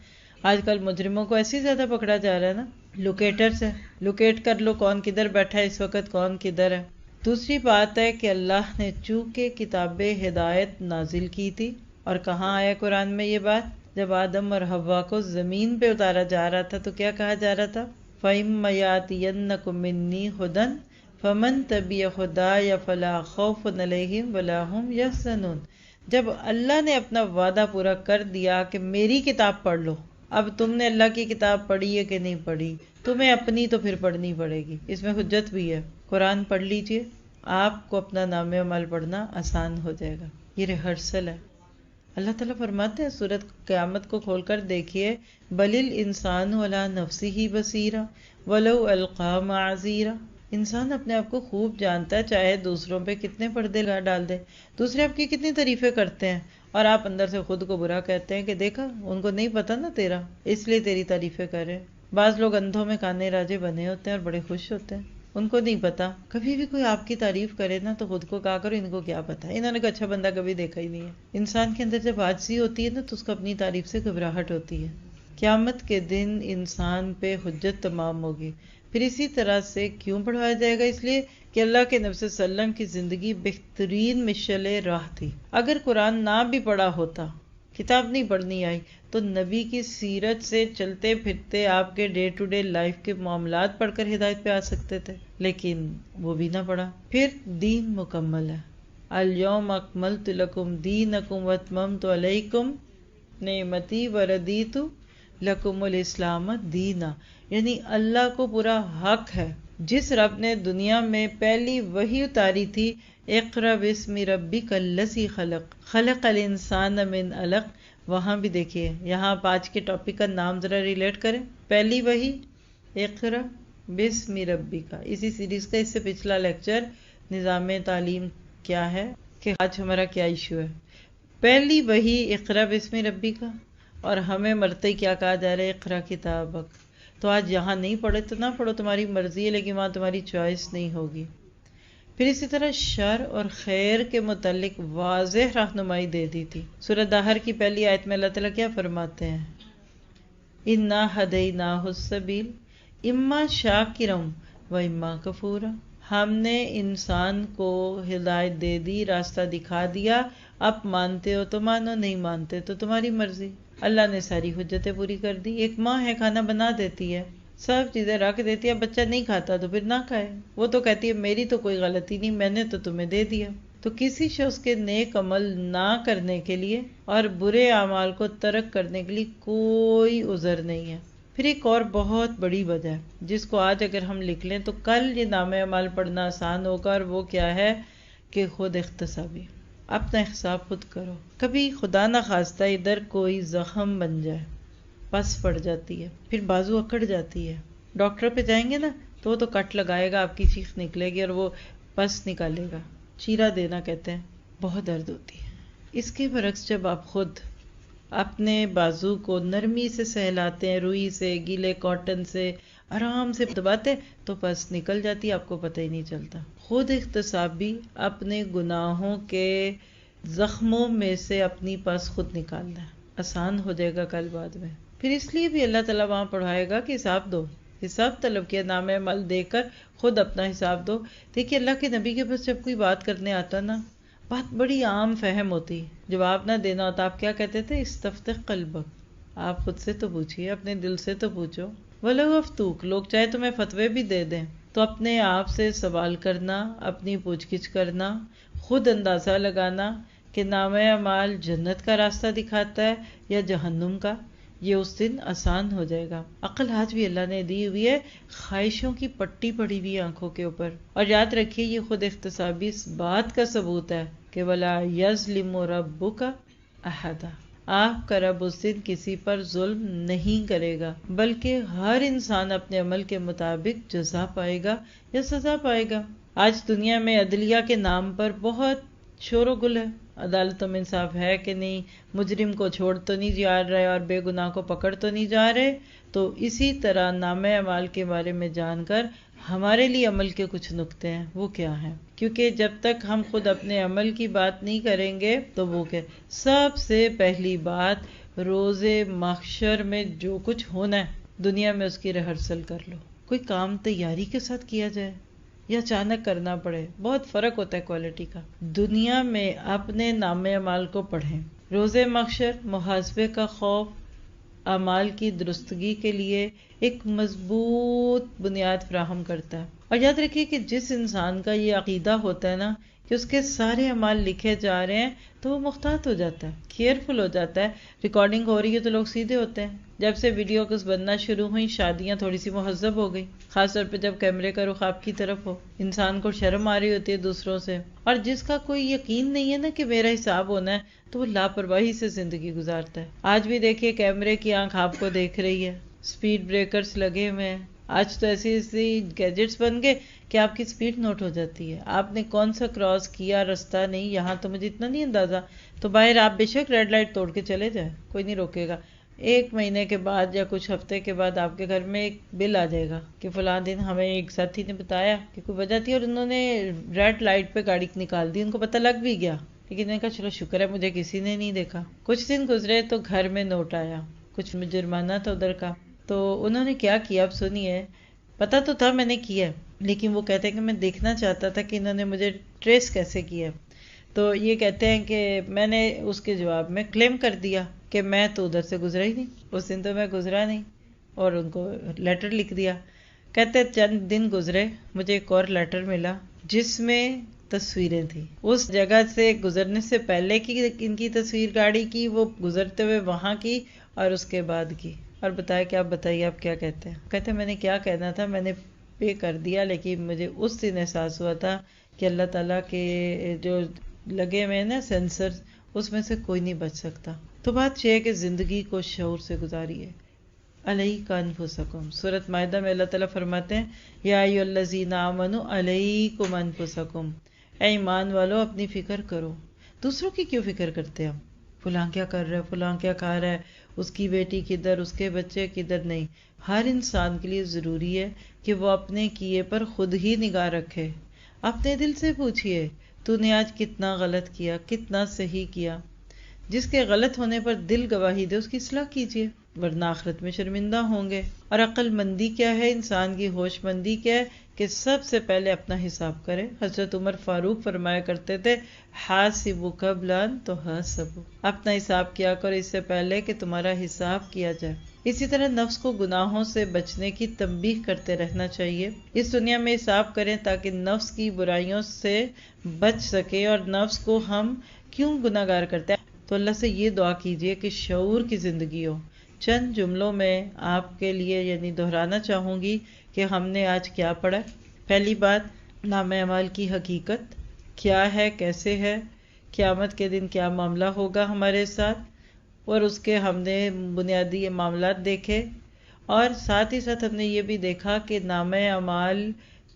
آج کل مجرموں کو ایسی زیادہ پکڑا جا رہا ہے نا، لوکیٹر سے لوکیٹ کر لو کون کدھر بیٹھا ہے اس وقت، کون کدھر ہے۔ دوسری بات ہے کہ اللہ نے چونکہ کتاب ہدایت نازل کی تھی، اور کہاں آیا قرآن میں یہ بات؟ جب آدم اور حوا کو زمین پہ اتارا جا رہا تھا تو کیا کہا جا رہا تھا؟ فَإِمَّا يَأْتِيَنَّكُم مِّنِّي هُدًى فَمَن تَبِعَ هُدَايَ فَلَا خَوْفٌ عَلَيْهِمْ وَلَا هُمْ يَحْزَنُونَ۔ جب اللہ نے اپنا وعدہ پورا کر دیا کہ میری کتاب پڑھ لو، اب تم نے اللہ کی کتاب پڑھی ہے کہ نہیں پڑھی، تمہیں اپنی تو پھر پڑھنی پڑے گی، اس میں حجت بھی ہے۔ قرآن پڑھ لیجئے، آپ کو اپنا نامہ اعمال پڑھنا آسان ہو جائے گا۔ یہ ریہرسل ہے۔ اللہ تعالیٰ فرماتے ہیں سورۃ قیامت کو کھول کر دیکھیے، بل الانسان علی نفسہ بصیرہ ولو القی معاذیرہ۔ انسان اپنے آپ کو خوب جانتا ہے، چاہے دوسروں پہ کتنے پردے ڈال دے، دوسرے آپ کی کتنی تعریفیں کرتے ہیں اور آپ اندر سے خود کو برا کہتے ہیں کہ دیکھا ان کو نہیں پتا نا تیرا، اس لیے تیری تعریفیں کر رہے ہیں۔ بعض لوگ اندھوں میں کانے راجے بنے ہوتے ہیں اور بڑے خوش ہوتے ہیں، ان کو نہیں پتا۔ کبھی بھی کوئی آپ کی تعریف کرے نا تو خود کو کہا کرو ان کو کیا پتا، انہوں نے کوئی اچھا بندہ کبھی دیکھا ہی نہیں ہے۔ انسان کے اندر جب عاجزی ہوتی ہے نا تو اس کو اپنی تعریف سے گھبراہٹ ہوتی ہے۔ قیامت کے دن انسان پہ حجت تمام ہوگی۔ پھر اسی طرح سے کیوں پڑھوایا جائے گا؟ اس لیے کہ اللہ کے نبی صلی اللہ علیہ وسلم کی زندگی بہترین مشعل راہ تھی۔ اگر قرآن نہ بھی پڑھا ہوتا، کتاب نہیں پڑھنی آئی، تو نبی کی سیرت سے چلتے پھرتے آپ کے ڈے ٹو ڈے لائف کے معاملات پڑھ کر ہدایت پہ آ سکتے تھے، لیکن وہ بھی نہ پڑھا۔ پھر دین مکمل ہے، الیوم اکملت لکم دینکم واتممت علیکم نعمتی وردیت لکم الاسلام دینا، یعنی اللہ کو پورا حق ہے۔ جس رب نے دنیا میں پہلی وحی اتاری تھی، اقرأ باسم ربک الذی خلق خلق الانسان من علق، وہاں بھی دیکھیے، یہاں آپ آج کے ٹاپک کا نام ذرا ریلیٹ کریں، پہلی وحی اقرأ باسم ربک۔ اسی سیریز کا اس سے پچھلا لیکچر نظام تعلیم کیا ہے کہ آج ہمارا کیا ایشو ہے۔ پہلی وحی اقرأ باسم ربک، اور ہمیں مرتے ہی کیا کہا جا رہا ہے؟ اقرأ کتابک۔ تو آج یہاں نہیں پڑھے تو نہ پڑھو، تمہاری مرضی ہے، لیکن وہاں تمہاری چوائس نہیں ہوگی۔ پھر اسی طرح شر اور خیر کے متعلق واضح رہنمائی دے دی تھی۔ سورہ دہر کی پہلی آیت میں اللہ تعالیٰ کیا فرماتے ہیں؟ اِنَّا هَدَيْنَاهُ السَّبِيلَ اِمَّا شَاكِرًا وَإِمَّا كَفُورًا۔ ہم نے انسان کو ہدایت دے دی، راستہ دکھا دیا، اب مانتے ہو تو مانو، نہیں مانتے تو تمہاری مرضی۔ اللہ نے ساری حجتیں پوری کر دی۔ ایک ماں ہے، کھانا بنا دیتی ہے، سب چیزیں رکھ دیتی ہے، بچہ نہیں کھاتا تو پھر نہ کھائے، وہ تو کہتی ہے میری تو کوئی غلطی نہیں، میں نے تو تمہیں دے دیا۔ تو کسی شخص کے نیک عمل نہ کرنے کے لیے اور برے اعمال کو ترک کرنے کے لیے کوئی عذر نہیں ہے۔ پھر ایک اور بہت بڑی وجہ ہے جس کو آج اگر ہم لکھ لیں تو کل یہ نام اعمال پڑھنا آسان ہوگا، اور وہ کیا ہے کہ خود احتسابی، اپنا حساب خود کرو۔ کبھی خدا نخواستہ ادھر کوئی زخم بن جائے، پس پڑ جاتی ہے، پھر بازو اکڑ جاتی ہے، ڈاکٹر پہ جائیں گے نا تو وہ تو کٹ لگائے گا، آپ کی چیخ نکلے گی اور وہ پس نکالے گا، چیرا دینا کہتے ہیں، بہت درد ہوتی ہے۔ اس کے برعکس جب آپ خود اپنے بازو کو نرمی سے سہلاتے ہیں، روئی سے، گیلے کاٹن سے آرام سے دباتے تو پس نکل جاتی، آپ کو پتہ ہی نہیں چلتا۔ خود احتسابی اپنے گناہوں کے زخموں میں سے اپنی پس خود نکالنا ہے، آسان ہو جائے گا کل بعد میں۔ پھر اس لیے بھی اللہ تعالیٰ وہاں پڑھائے گا کہ حساب دو، حساب طلب کیا، نام عمل دے کر خود اپنا حساب دو۔ دیکھیے اللہ کے نبی کے پاس جب کوئی بات کرنے آتا نا، بات بڑی عام فہم ہوتی، جواب نہ دینا ہوتا، آپ کیا کہتے تھے؟ استفتح قلبک، آپ خود سے تو پوچھئے، اپنے دل سے تو پوچھو۔ وَلَوْ أَفْتُوكَ، لوگ چاہے تمہیں فتوے بھی دے دیں، تو اپنے آپ سے سوال کرنا، اپنی پوچھ گچھ کرنا، خود اندازہ لگانا کہ نام اعمال جنت کا راستہ دکھاتا ہے یا جہنم کا، یہ اس دن آسان ہو جائے گا۔ عقل آج بھی اللہ نے دی ہوئی ہے، خواہشوں کی پٹی پڑی ہوئی آنکھوں کے اوپر، اور یاد رکھیے یہ خود احتسابی اس بات کا ثبوت ہے کہ وَلَا يَظْلِمُ رَبُّكَ أَحَدًا، آپ کا رب اس دن کسی پر ظلم نہیں کرے گا، بلکہ ہر انسان اپنے عمل کے مطابق جزا پائے گا یا سزا پائے گا۔ آج دنیا میں عدلیہ کے نام پر بہت شور و گل ہے، عدالتوں میں انصاف ہے کہ نہیں، مجرم کو چھوڑ تو نہیں جا رہے اور بے گناہ کو پکڑ تو نہیں جا رہے۔ تو اسی طرح نام اعمال کے بارے میں جان کر ہمارے لیے عمل کے کچھ نقطے ہیں، وہ کیا ہیں؟ کیونکہ جب تک ہم خود اپنے عمل کی بات نہیں کریں گے تو وہ کہ سب سے پہلی بات روز محشر میں جو کچھ ہونا ہے دنیا میں اس کی ریہرسل کر لو، کوئی کام تیاری کے ساتھ کیا جائے یا اچانک کرنا پڑے، بہت فرق ہوتا ہے کوالٹی کا۔ دنیا میں اپنے نام اعمال کو پڑھیں، روز محشر محاسبے کا خوف اعمال کی درستگی کے لیے ایک مضبوط بنیاد فراہم کرتا ہے۔ اور یاد رکھیے کہ جس انسان کا یہ عقیدہ ہوتا ہے نا کہ اس کے سارے اعمال لکھے جا رہے ہیں تو وہ محتاط ہو جاتا ہے، کیئرفل ہو جاتا ہے۔ ریکارڈنگ ہو رہی ہے تو لوگ سیدھے ہوتے ہیں، جب سے ویڈیوز بننا شروع ہوئیں شادیاں تھوڑی سی مہذب ہو گئی، خاص طور پہ جب کیمرے کا رخ آپ کی طرف ہو، انسان کو شرم آ رہی ہوتی ہے دوسروں سے، اور جس کا کوئی یقین نہیں ہے نا کہ میرا حساب ہونا ہے تو وہ لاپرواہی سے زندگی گزارتا ہے۔ آج بھی دیکھیے کیمرے کی آنکھ آپ کو دیکھ رہی ہے، سپیڈ بریکرز لگے ہوئے ہیں، آج تو ایسی گیجٹس بن گئے کہ آپ کی سپیڈ نوٹ ہو جاتی ہے، آپ نے کون سا کراس کیا رستہ نہیں، یہاں تو مجھے اتنا نہیں اندازہ، تو باہر آپ بے شک ریڈ لائٹ توڑ کے چلے جائیں، کوئی نہیں روکے گا۔ ایک مہینے کے بعد یا کچھ ہفتے کے بعد آپ کے گھر میں ایک بل آ جائے گا کہ فلاں دن ہمیں ایک ساتھی نے بتایا کہ کوئی وجہ تھی اور انہوں نے ریڈ لائٹ پہ گاڑی نکال دی، ان کو پتہ لگ بھی گیا، لیکن انہوں نے کہا چلو شکر ہے مجھے کسی نے نہیں دیکھا۔ کچھ دن گزرے تو گھر میں نوٹ آیا، کچھ جرمانہ تھا ادھر کا، تو انہوں نے کیا کیا اب سنیے، پتا تو تھا میں نے کیا لیکن وہ کہتے ہیں کہ میں دیکھنا چاہتا تھا کہ انہوں نے مجھے ٹریس کیسے کیا، تو یہ کہتے ہیں کہ میں نے اس کے جواب میں کلیم کر دیا کہ میں تو ادھر سے گزرا ہی نہیں، اس دن تو میں گزرا نہیں، اور ان کو لیٹر لکھ دیا۔ کہتے چند دن گزرے، مجھے ایک اور لیٹر ملا جس میں تصویریں تھیں، اس جگہ سے گزرنے سے پہلے کی ان کی تصویر گاڑی کی، وہ گزرتے ہوئے وہاں کی اور اس کے بعد کی، اور بتایا کہ آپ بتائیے آپ کیا کہتے ہیں۔ کہتے میں نے کیا کہنا تھا، میں نے پے کر دیا، لیکن مجھے اس دن احساس ہوا تھا کہ اللہ تعالیٰ کے جو لگے ہوئے نا سینسر، اس میں سے کوئی نہیں بچ سکتا۔ تو بات یہ ہے کہ زندگی کو شعور سے گزاریے۔ علیکم انفسکم، سورۃ مائدہ میں اللہ تعالیٰ فرماتے ہیں یا ایھا الذین آمنوا علیکم انفسکم، اے ایمان والو اپنی فکر کرو۔ دوسروں کی کیوں فکر کرتے ہیں ہم؟ فلاں کیا کر رہا ہے، فلاں کیا کھا رہا ہے، اس کی بیٹی کدھر، اس کے بچے کدھر، نہیں۔ ہر انسان کے لیے ضروری ہے کہ وہ اپنے کیے پر خود ہی نگاہ رکھے، اپنے دل سے پوچھئے تو نے آج کتنا غلط کیا، کتنا صحیح کیا۔ جس کے غلط ہونے پر دل گواہی دے اس کی اصلاح کیجیے، ورنہ آخرت میں شرمندہ ہوں گے۔ اور عقل مندی کیا ہے، انسان کی ہوش مندی کیا ہے کہ سب سے پہلے اپنا حساب کرے۔ حضرت عمر فاروق فرمایا کرتے تھے حاسبوا قبل ان تحاسبوا، اپنا حساب کیا کرو اس سے پہلے کہ تمہارا حساب کیا جائے۔ اسی طرح نفس کو گناہوں سے بچنے کی تنبیہ کرتے رہنا چاہیے۔ اس دنیا میں حساب کریں تاکہ نفس کی برائیوں سے بچ سکے، اور نفس کو ہم کیوں گناہگار کرتے ہیں تو اللہ سے یہ دعا کیجئے کہ شعور کی زندگی ہو۔ چند جملوں میں آپ کے لیے دہرانا چاہوں گی کہ ہم نے آج کیا پڑھا۔ پہلی بات، نام اعمال کی حقیقت کیا ہے، کیسے ہے، قیامت کے دن کیا معاملہ ہوگا ہمارے ساتھ، اور اس کے ہم نے بنیادی معاملات دیکھے، اور ساتھ ہی ساتھ ہم نے یہ بھی دیکھا کہ نام اعمال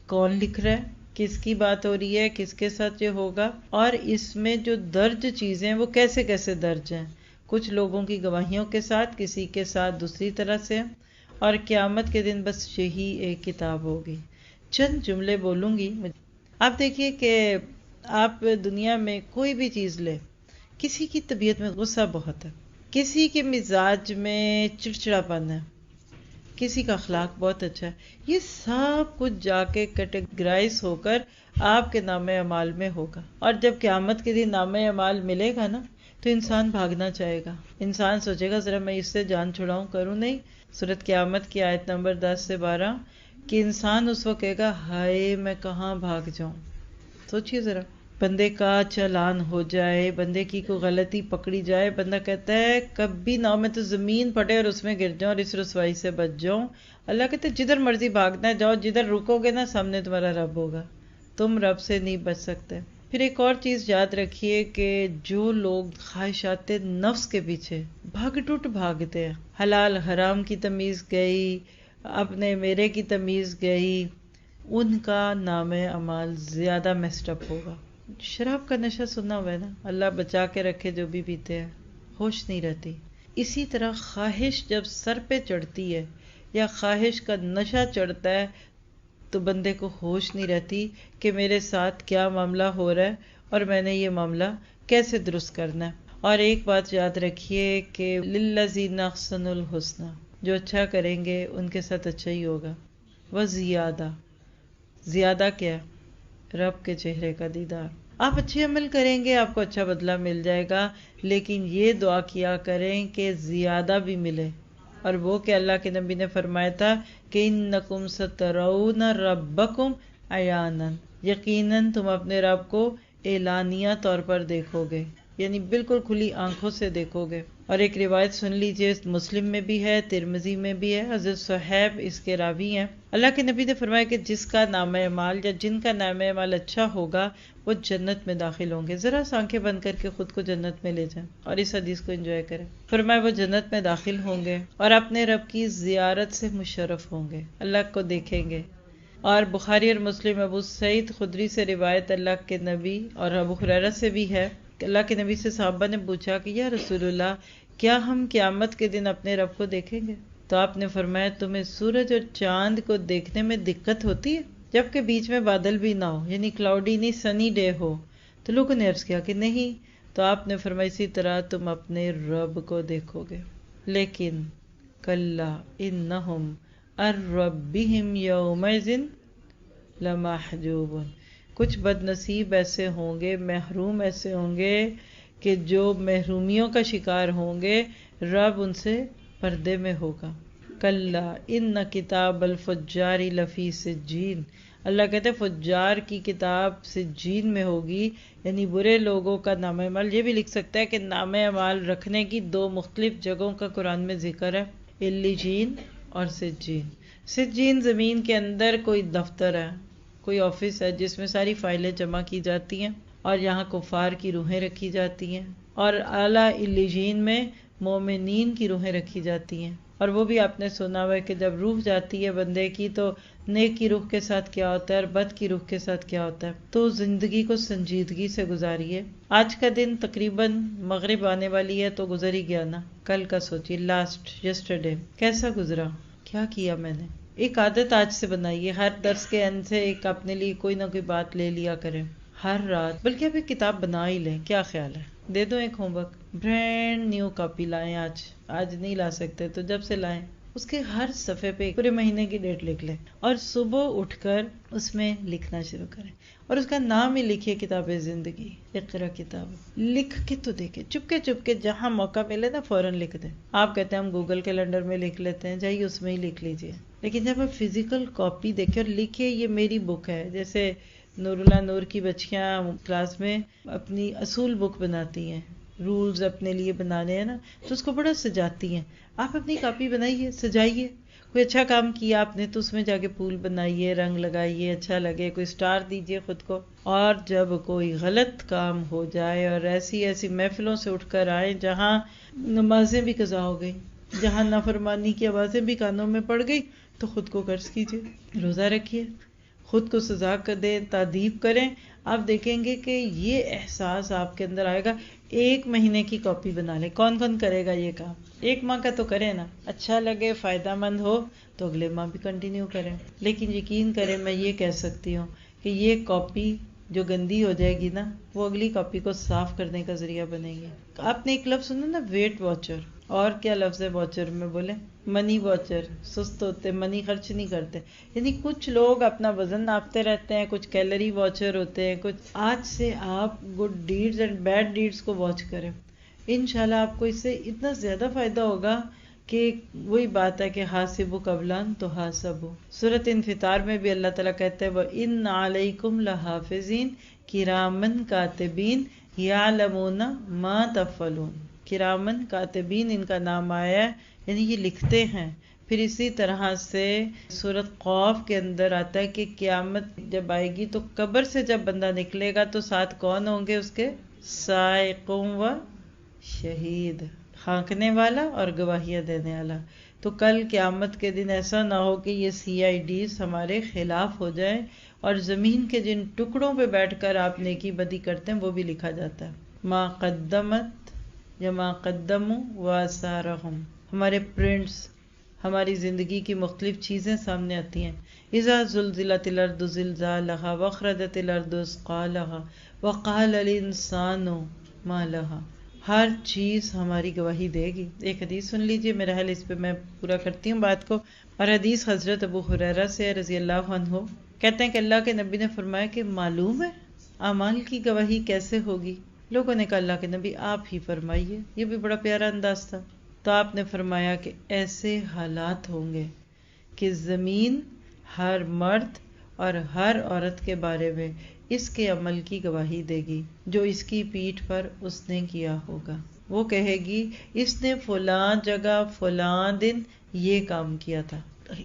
کون لکھ رہا ہے، کس کی بات ہو رہی ہے، کس کے ساتھ یہ ہوگا، اور اس میں جو درج چیزیں وہ کیسے کیسے درج ہیں، کچھ لوگوں کی گواہیوں کے ساتھ، کسی کے ساتھ دوسری طرح سے، اور قیامت کے دن بس یہی ایک کتاب ہوگی۔ چند جملے بولوں گی۔ آپ دیکھیے کہ آپ دنیا میں کوئی بھی چیز لے، کسی کی طبیعت میں غصہ بہت ہے، کسی کے مزاج میں چڑچڑاپن ہے، کسی کا اخلاق بہت اچھا ہے، یہ سب کچھ جا کے کیٹیگرائز ہو کر آپ کے نام اعمال میں ہوگا۔ اور جب قیامت کے دن نام اعمال ملے گا نا تو انسان بھاگنا چاہے گا، انسان سوچے گا ذرا میں اس سے جان چھڑاؤں، کروں نہیں۔ سورۃ قیامت کی آیت نمبر 10 سے 12 کہ انسان اس وقت کہے گا ہائے میں کہاں بھاگ جاؤں۔ سوچئے ذرا، بندے کا چالان ہو جائے، بندے کی کوئی غلطی پکڑی جائے، بندہ کہتا ہے کبھی نہ میں تو زمین پھٹے اور اس میں گر جاؤں اور اس رسوائی سے بچ جاؤں۔ اللہ کہتے جدھر مرضی بھاگنا ہے جاؤ، جدھر رکو گے نا سامنے تمہارا رب ہوگا، تم رب سے نہیں بچ سکتے۔ پھر ایک اور چیز یاد رکھیے کہ جو لوگ خواہشات نفس کے پیچھے بھاگ ٹوٹ بھاگتے ہیں، حلال حرام کی تمیز گئی، اپنے میرے کی تمیز گئی، ان کا نام اعمال زیادہ میسڈ اپ ہوگا۔ شراب کا نشہ سنا ہوا ہے نا، اللہ بچا کے رکھے جو بھی پیتے ہیں، ہوش نہیں رہتی۔ اسی طرح خواہش جب سر پہ چڑھتی ہے یا خواہش کا نشہ چڑھتا ہے تو بندے کو ہوش نہیں رہتی کہ میرے ساتھ کیا معاملہ ہو رہا ہے اور میں نے یہ معاملہ کیسے درست کرنا ہے۔ اور ایک بات یاد رکھیے کہ للذین احسنوا الحسنی، جو اچھا کریں گے ان کے ساتھ اچھا ہی ہوگا، وزیادہ، زیادہ کیا ہے؟ رب کے چہرے کا دیدار۔ آپ اچھے عمل کریں گے آپ کو اچھا بدلہ مل جائے گا، لیکن یہ دعا کیا کریں کہ زیادہ بھی ملے، اور وہ کہ اللہ کے نبی نے فرمایا تھا کہ انکم سترون ربکم عیانا، یقیناً تم اپنے رب کو اعلانیہ طور پر دیکھو گے، یعنی بالکل کھلی آنکھوں سے دیکھو گے۔ اور ایک روایت سن لیجئے، مسلم میں بھی ہے، ترمذی میں بھی ہے، حضرت صہیب اس کے راوی ہیں۔ اللہ کے نبی نے فرمایا کہ جس کا نام اعمال یا جن کا نام اعمال اچھا ہوگا وہ جنت میں داخل ہوں گے۔ ذرا آنکھیں بند کر کے خود کو جنت میں لے جائیں اور اس حدیث کو انجوائے کریں۔ فرمایا وہ جنت میں داخل ہوں گے اور اپنے رب کی زیارت سے مشرف ہوں گے، اللہ کو دیکھیں گے۔ اور بخاری اور مسلم ابو سعید خدری سے روایت اللہ کے نبی اور ابو ہریرہ سے بھی ہے کہ اللہ کے نبی سے صحابہ نے پوچھا کہ یا رسول اللہ کیا ہم قیامت کے دن اپنے رب کو دیکھیں گے؟ تو آپ نے فرمایا تمہیں سورج اور چاند کو دیکھنے میں دقت ہوتی ہے جبکہ بیچ میں بادل بھی نہ ہو، یعنی کلاؤڈی نہیں، سنی ڈے ہو؟ تو لوگوں نے عرض کیا کہ نہیں۔ تو آپ نے فرمایا اسی طرح تم اپنے رب کو دیکھو گے، لیکن کلا انہم عن ربہم یومئذ لمحجوبون، کچھ بد نصیب ایسے ہوں گے، محروم ایسے ہوں گے کہ جو محرومیوں کا شکار ہوں گے، رب ان سے پردے میں ہوگا۔ کلا ان کتاب الفجار لفی سجین، اللہ کہتے ہیں فجار کی کتاب سجین میں ہوگی، یعنی برے لوگوں کا نام اعمال۔ یہ بھی لکھ سکتا ہے کہ نام اعمال رکھنے کی دو مختلف جگہوں کا قرآن میں ذکر ہے، علیجین اور سجین۔ سجین زمین کے اندر کوئی دفتر ہے، کوئی آفس ہے جس میں ساری فائلیں جمع کی جاتی ہیں اور یہاں کفار کی روحیں رکھی جاتی ہیں، اور اعلیٰ علیجین میں مومنین کی روحیں رکھی جاتی ہیں۔ اور وہ بھی آپ نے سنا ہوا ہے کہ جب روح جاتی ہے بندے کی تو نیک کی روح کے ساتھ کیا ہوتا ہے اور بد کی روح کے ساتھ کیا ہوتا ہے۔ تو زندگی کو سنجیدگی سے گزاریے۔ آج کا دن تقریباً مغرب آنے والی ہے تو گزر ہی گیا نا، کل کا سوچیے، لاسٹ یسٹرڈے کیسا گزرا، کیا کیا میں نے، ایک عادت آج سے بنائیے، ہر درس کے اند سے ایک اپنے لیے کوئی نہ کوئی بات لے لیا کریں ہر رات، بلکہ اب ایک کتاب بنا ہی لیں. کیا خیال ہے؟ دے دو ایک home work, brand new copy لائیں. آج نہیں لا سکتے تو جب سے لائیں اس کے ہر صفحے پہ پورے مہینے کی ڈیٹ لکھ لیں اور صبح اٹھ کر اس میں لکھنا شروع کریں، اور اس کا نام ہی لکھیے کتاب زندگی. اقرا کتاب لکھ کے تو دیکھیں، چپ کے جہاں موقع ملے نا فوراً لکھ دیں. آپ کہتے ہیں ہم گوگل کیلنڈر میں لکھ لیتے ہیں، جائیے اس میں ہی لکھ لیجئے. لیکن جب آپ فزیکل کاپی دیکھیں اور لکھیں یہ میری بک ہے، جیسے نور اللہ نور کی بچیاں کلاس میں اپنی اصول بک بناتی ہیں، رولز اپنے لیے بنانے ہیں نا، تو اس کو بڑا سجاتی ہیں. آپ اپنی کاپی بنائیے، سجائیے. کوئی اچھا کام کیا آپ نے تو اس میں جا کے پھول بنائیے، رنگ لگائیے، اچھا لگے، کوئی سٹار دیجئے خود کو. اور جب کوئی غلط کام ہو جائے اور ایسی محفلوں سے اٹھ کر آئے جہاں نمازیں بھی قضا ہو گئی، جہاں نافرمانی کی آوازیں بھی کانوں میں پڑ گئی، تو خود کو قرض کیجئے، روزہ رکھیے، خود کو سزا کر دیں، تادیب کریں. آپ دیکھیں گے کہ یہ احساس آپ کے اندر آئے گا. 1 مہینے کی کاپی بنا لیں. کون کرے گا یہ کام؟ 1 ماہ کا تو کریں نا، اچھا لگے، فائدہ مند ہو تو اگلے ماہ بھی کنٹینیو کریں. لیکن یقین کریں میں یہ کہہ سکتی ہوں کہ یہ کاپی جو گندی ہو جائے گی نا، وہ اگلی کاپی کو صاف کرنے کا ذریعہ بنے گی. آپ نے ایک لفظ سنا نا، ویٹ واچر. اور کیا لفظ ہے واچر میں بولیں؟ منی واچر. سست ہوتے، منی خرچ نہیں کرتے. یعنی کچھ لوگ اپنا وزن ناپتے رہتے ہیں، کچھ کیلری واچر ہوتے ہیں. کچھ آج سے آپ good deeds and bad deeds کو واچ کریں، انشاءاللہ آپ کو اس سے اتنا زیادہ فائدہ ہوگا کہ وہی بات ہے کہ حاسبو قبلان تو حاسبو. سورۃ انفطار میں بھی اللہ تعالیٰ کہتے ہیں وَإِنَّ عَلَيْكُمْ لَحَافِظِينَ کِرَامًا کاتبین یعلمون ما تفعلون. کرامن کاتبین ان کا نام آیا ہے، یعنی یہ لکھتے ہیں. پھر اسی طرح سے سورۃ قاف کے اندر آتا ہے کہ قیامت جب آئے گی تو قبر سے جب بندہ نکلے گا تو ساتھ کون ہوں گے اس کے؟ سائقون و شہید، ہانکنے والا اور گواہیاں دینے والا. تو کل قیامت کے دن ایسا نہ ہو کہ یہ CIDs ہمارے خلاف ہو جائیں اور زمین کے جن ٹکڑوں پہ بیٹھ کر آپ نیکی بدی کرتے ہیں وہ بھی لکھا جاتا ہے. ما قدمت یا ما قدموا وآثارہم، ہمارے پرنٹس، ہماری زندگی کی مختلف چیزیں سامنے آتی ہیں. اذا زلزلت الارض زلزالہا واخرجت الارض اثقالہا وقال الانسان ما لہا. ہر چیز ہماری گواہی دے گی. ایک حدیث سن لیجئے، میرا حال اس پہ میں پورا کرتی ہوں بات کو. اور حدیث حضرت ابو ہریرہ سے رضی اللہ عنہ کہتے ہیں کہ اللہ کے نبی نے فرمایا کہ معلوم ہے اعمال کی گواہی کیسے ہوگی؟ لوگوں نے کہا اللہ کے نبی آپ ہی فرمائیے. یہ بھی بڑا پیارا انداز تھا. تو آپ نے فرمایا کہ ایسے حالات ہوں گے کہ زمین ہر مرد اور ہر عورت کے بارے میں اس کے عمل کی گواہی دے گی جو اس کی پیٹھ پر اس نے کیا ہوگا. وہ کہے گی اس نے فلاں جگہ فلاں دن یہ کام کیا تھا.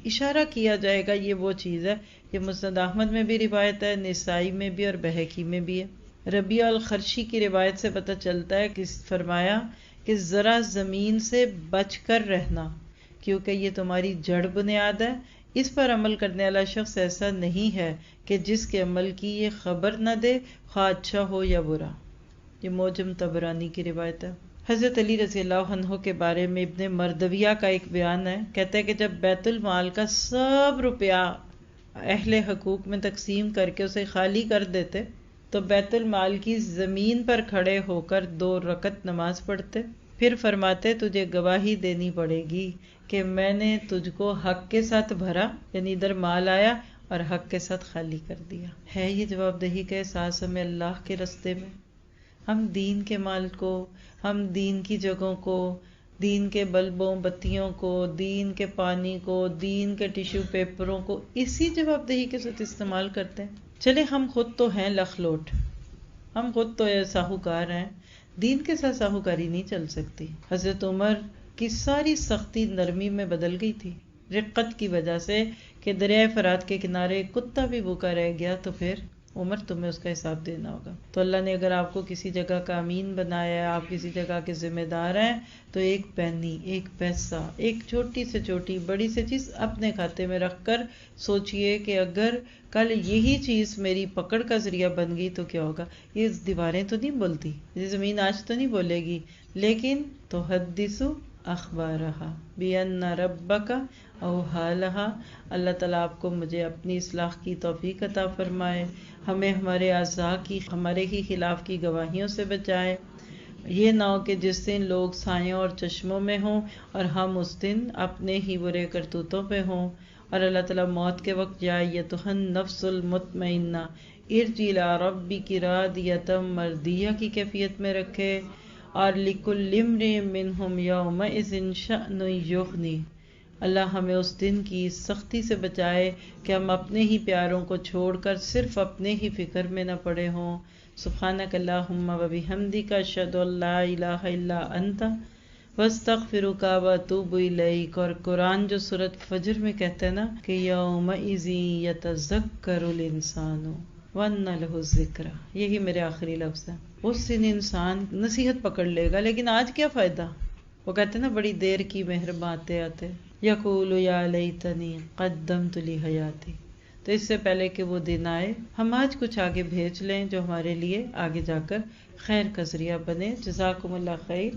اشارہ کیا جائے گا یہ وہ چیز ہے. یہ مسند احمد میں بھی روایت ہے، نسائی میں بھی اور بہقی میں بھی ہے. ربیع الخرشی کی روایت سے پتہ چلتا ہے کہ فرمایا کہ ذرا زمین سے بچ کر رہنا کیونکہ یہ تمہاری جڑ بنیاد ہے. اس پر عمل کرنے والا شخص ایسا نہیں ہے کہ جس کے عمل کی یہ خبر نہ دے خواہ اچھا ہو یا برا. یہ موجم طبرانی کی روایت ہے. حضرت علی رضی اللہ عنہ کے بارے میں ابن مردویہ کا ایک بیان ہے. کہتے ہیں کہ جب بیت المال کا سب روپیہ اہل حقوق میں تقسیم کر کے اسے خالی کر دیتے تو بیت المال کی زمین پر کھڑے ہو کر 2 رکعت نماز پڑھتے. پھر فرماتے تجھے گواہی دینی پڑے گی کہ میں نے تجھ کو حق کے ساتھ بھرا، یعنی ادھر مال آیا اور حق کے ساتھ خالی کر دیا. ہے یہ جواب دہی کا احساس ہمیں اللہ کے رستے میں؟ ہم دین کے مال کو، ہم دین کی جگہوں کو، دین کے بلبوں بتیوں کو، دین کے پانی کو، دین کے ٹیشو پیپروں کو اسی جواب دہی کے ساتھ استعمال کرتے ہیں. چلے ہم خود تو ہیں لخلوٹ، ہم خود تو ساہوکار ہیں، دین کے ساتھ ساہوکاری نہیں چل سکتی. حضرت عمر کی ساری سختی نرمی میں بدل گئی تھی رقت کی وجہ سے کہ دریائے فرات کے کنارے کتا بھی بھوکا رہ گیا تو پھر عمر تمہیں اس کا حساب دینا ہوگا. تو اللہ نے اگر آپ کو کسی جگہ کا امین بنایا ہے، آپ کسی جگہ کے ذمہ دار ہیں، تو ایک پینی، ایک پیسہ، ایک چھوٹی سے چھوٹی بڑی سے چیز اپنے کھاتے میں رکھ کر سوچئے کہ اگر کل یہی چیز میری پکڑ کا ذریعہ بن گئی تو کیا ہوگا. یہ دیواریں تو نہیں بولتی، یہ زمین آج تو نہیں بولے گی، لیکن تو حدثو اخبارہا بِأَنَّ رَبَّكَ اوحیٰ لہا۔ اللہ تعالیٰ آپ کو مجھے اپنی اصلاح کی توفیق عطا فرمائے، ہمیں ہمارے اعضاء کی ہمارے ہی خلاف کی گواہیوں سے بچائے۔ یہ نہ ہو کہ جس دن لوگ سایوں اور چشموں میں ہوں اور ہم اس دن اپنے ہی برے کرتوتوں پہ ہوں، اور اللہ تعالیٰ موت کے وقت یا ایتھا النفس المطمئنہ ارجعی الی ربک راضیۃ مرضیہ کی کیفیت میں رکھے، اور لکل امرئ منہم یومئذ شأن یغنی۔ اللہ ہمیں اس دن کی سختی سے بچائے کہ ہم اپنے ہی پیاروں کو چھوڑ کر صرف اپنے ہی فکر میں نہ پڑے ہوں۔ سبحانک اللہم و بحمدک اشہد ان لا الہ الا انت واستغفرک واتوب الیک۔ اور قرآن جو سورۃ فجر میں کہتا ہے نا کہ یومئذ یتذکر الانسان وانى لہ الذکریٰ، یہی میرے آخری لفظ ہیں۔ اس دن انسان نصیحت پکڑ لے گا، لیکن آج کیا فائدہ؟ وہ کہتے ہیں نا بڑی دیر کی مہرباں آتے آتے، یقول یا لیتنی قدمت لی حیاتی۔ تو اس سے پہلے کہ وہ دن آئے، ہم آج کچھ آگے بھیج لیں جو ہمارے لیے آگے جا کر خیر کا ذریعہ بنے۔ جزاکم اللہ خیر۔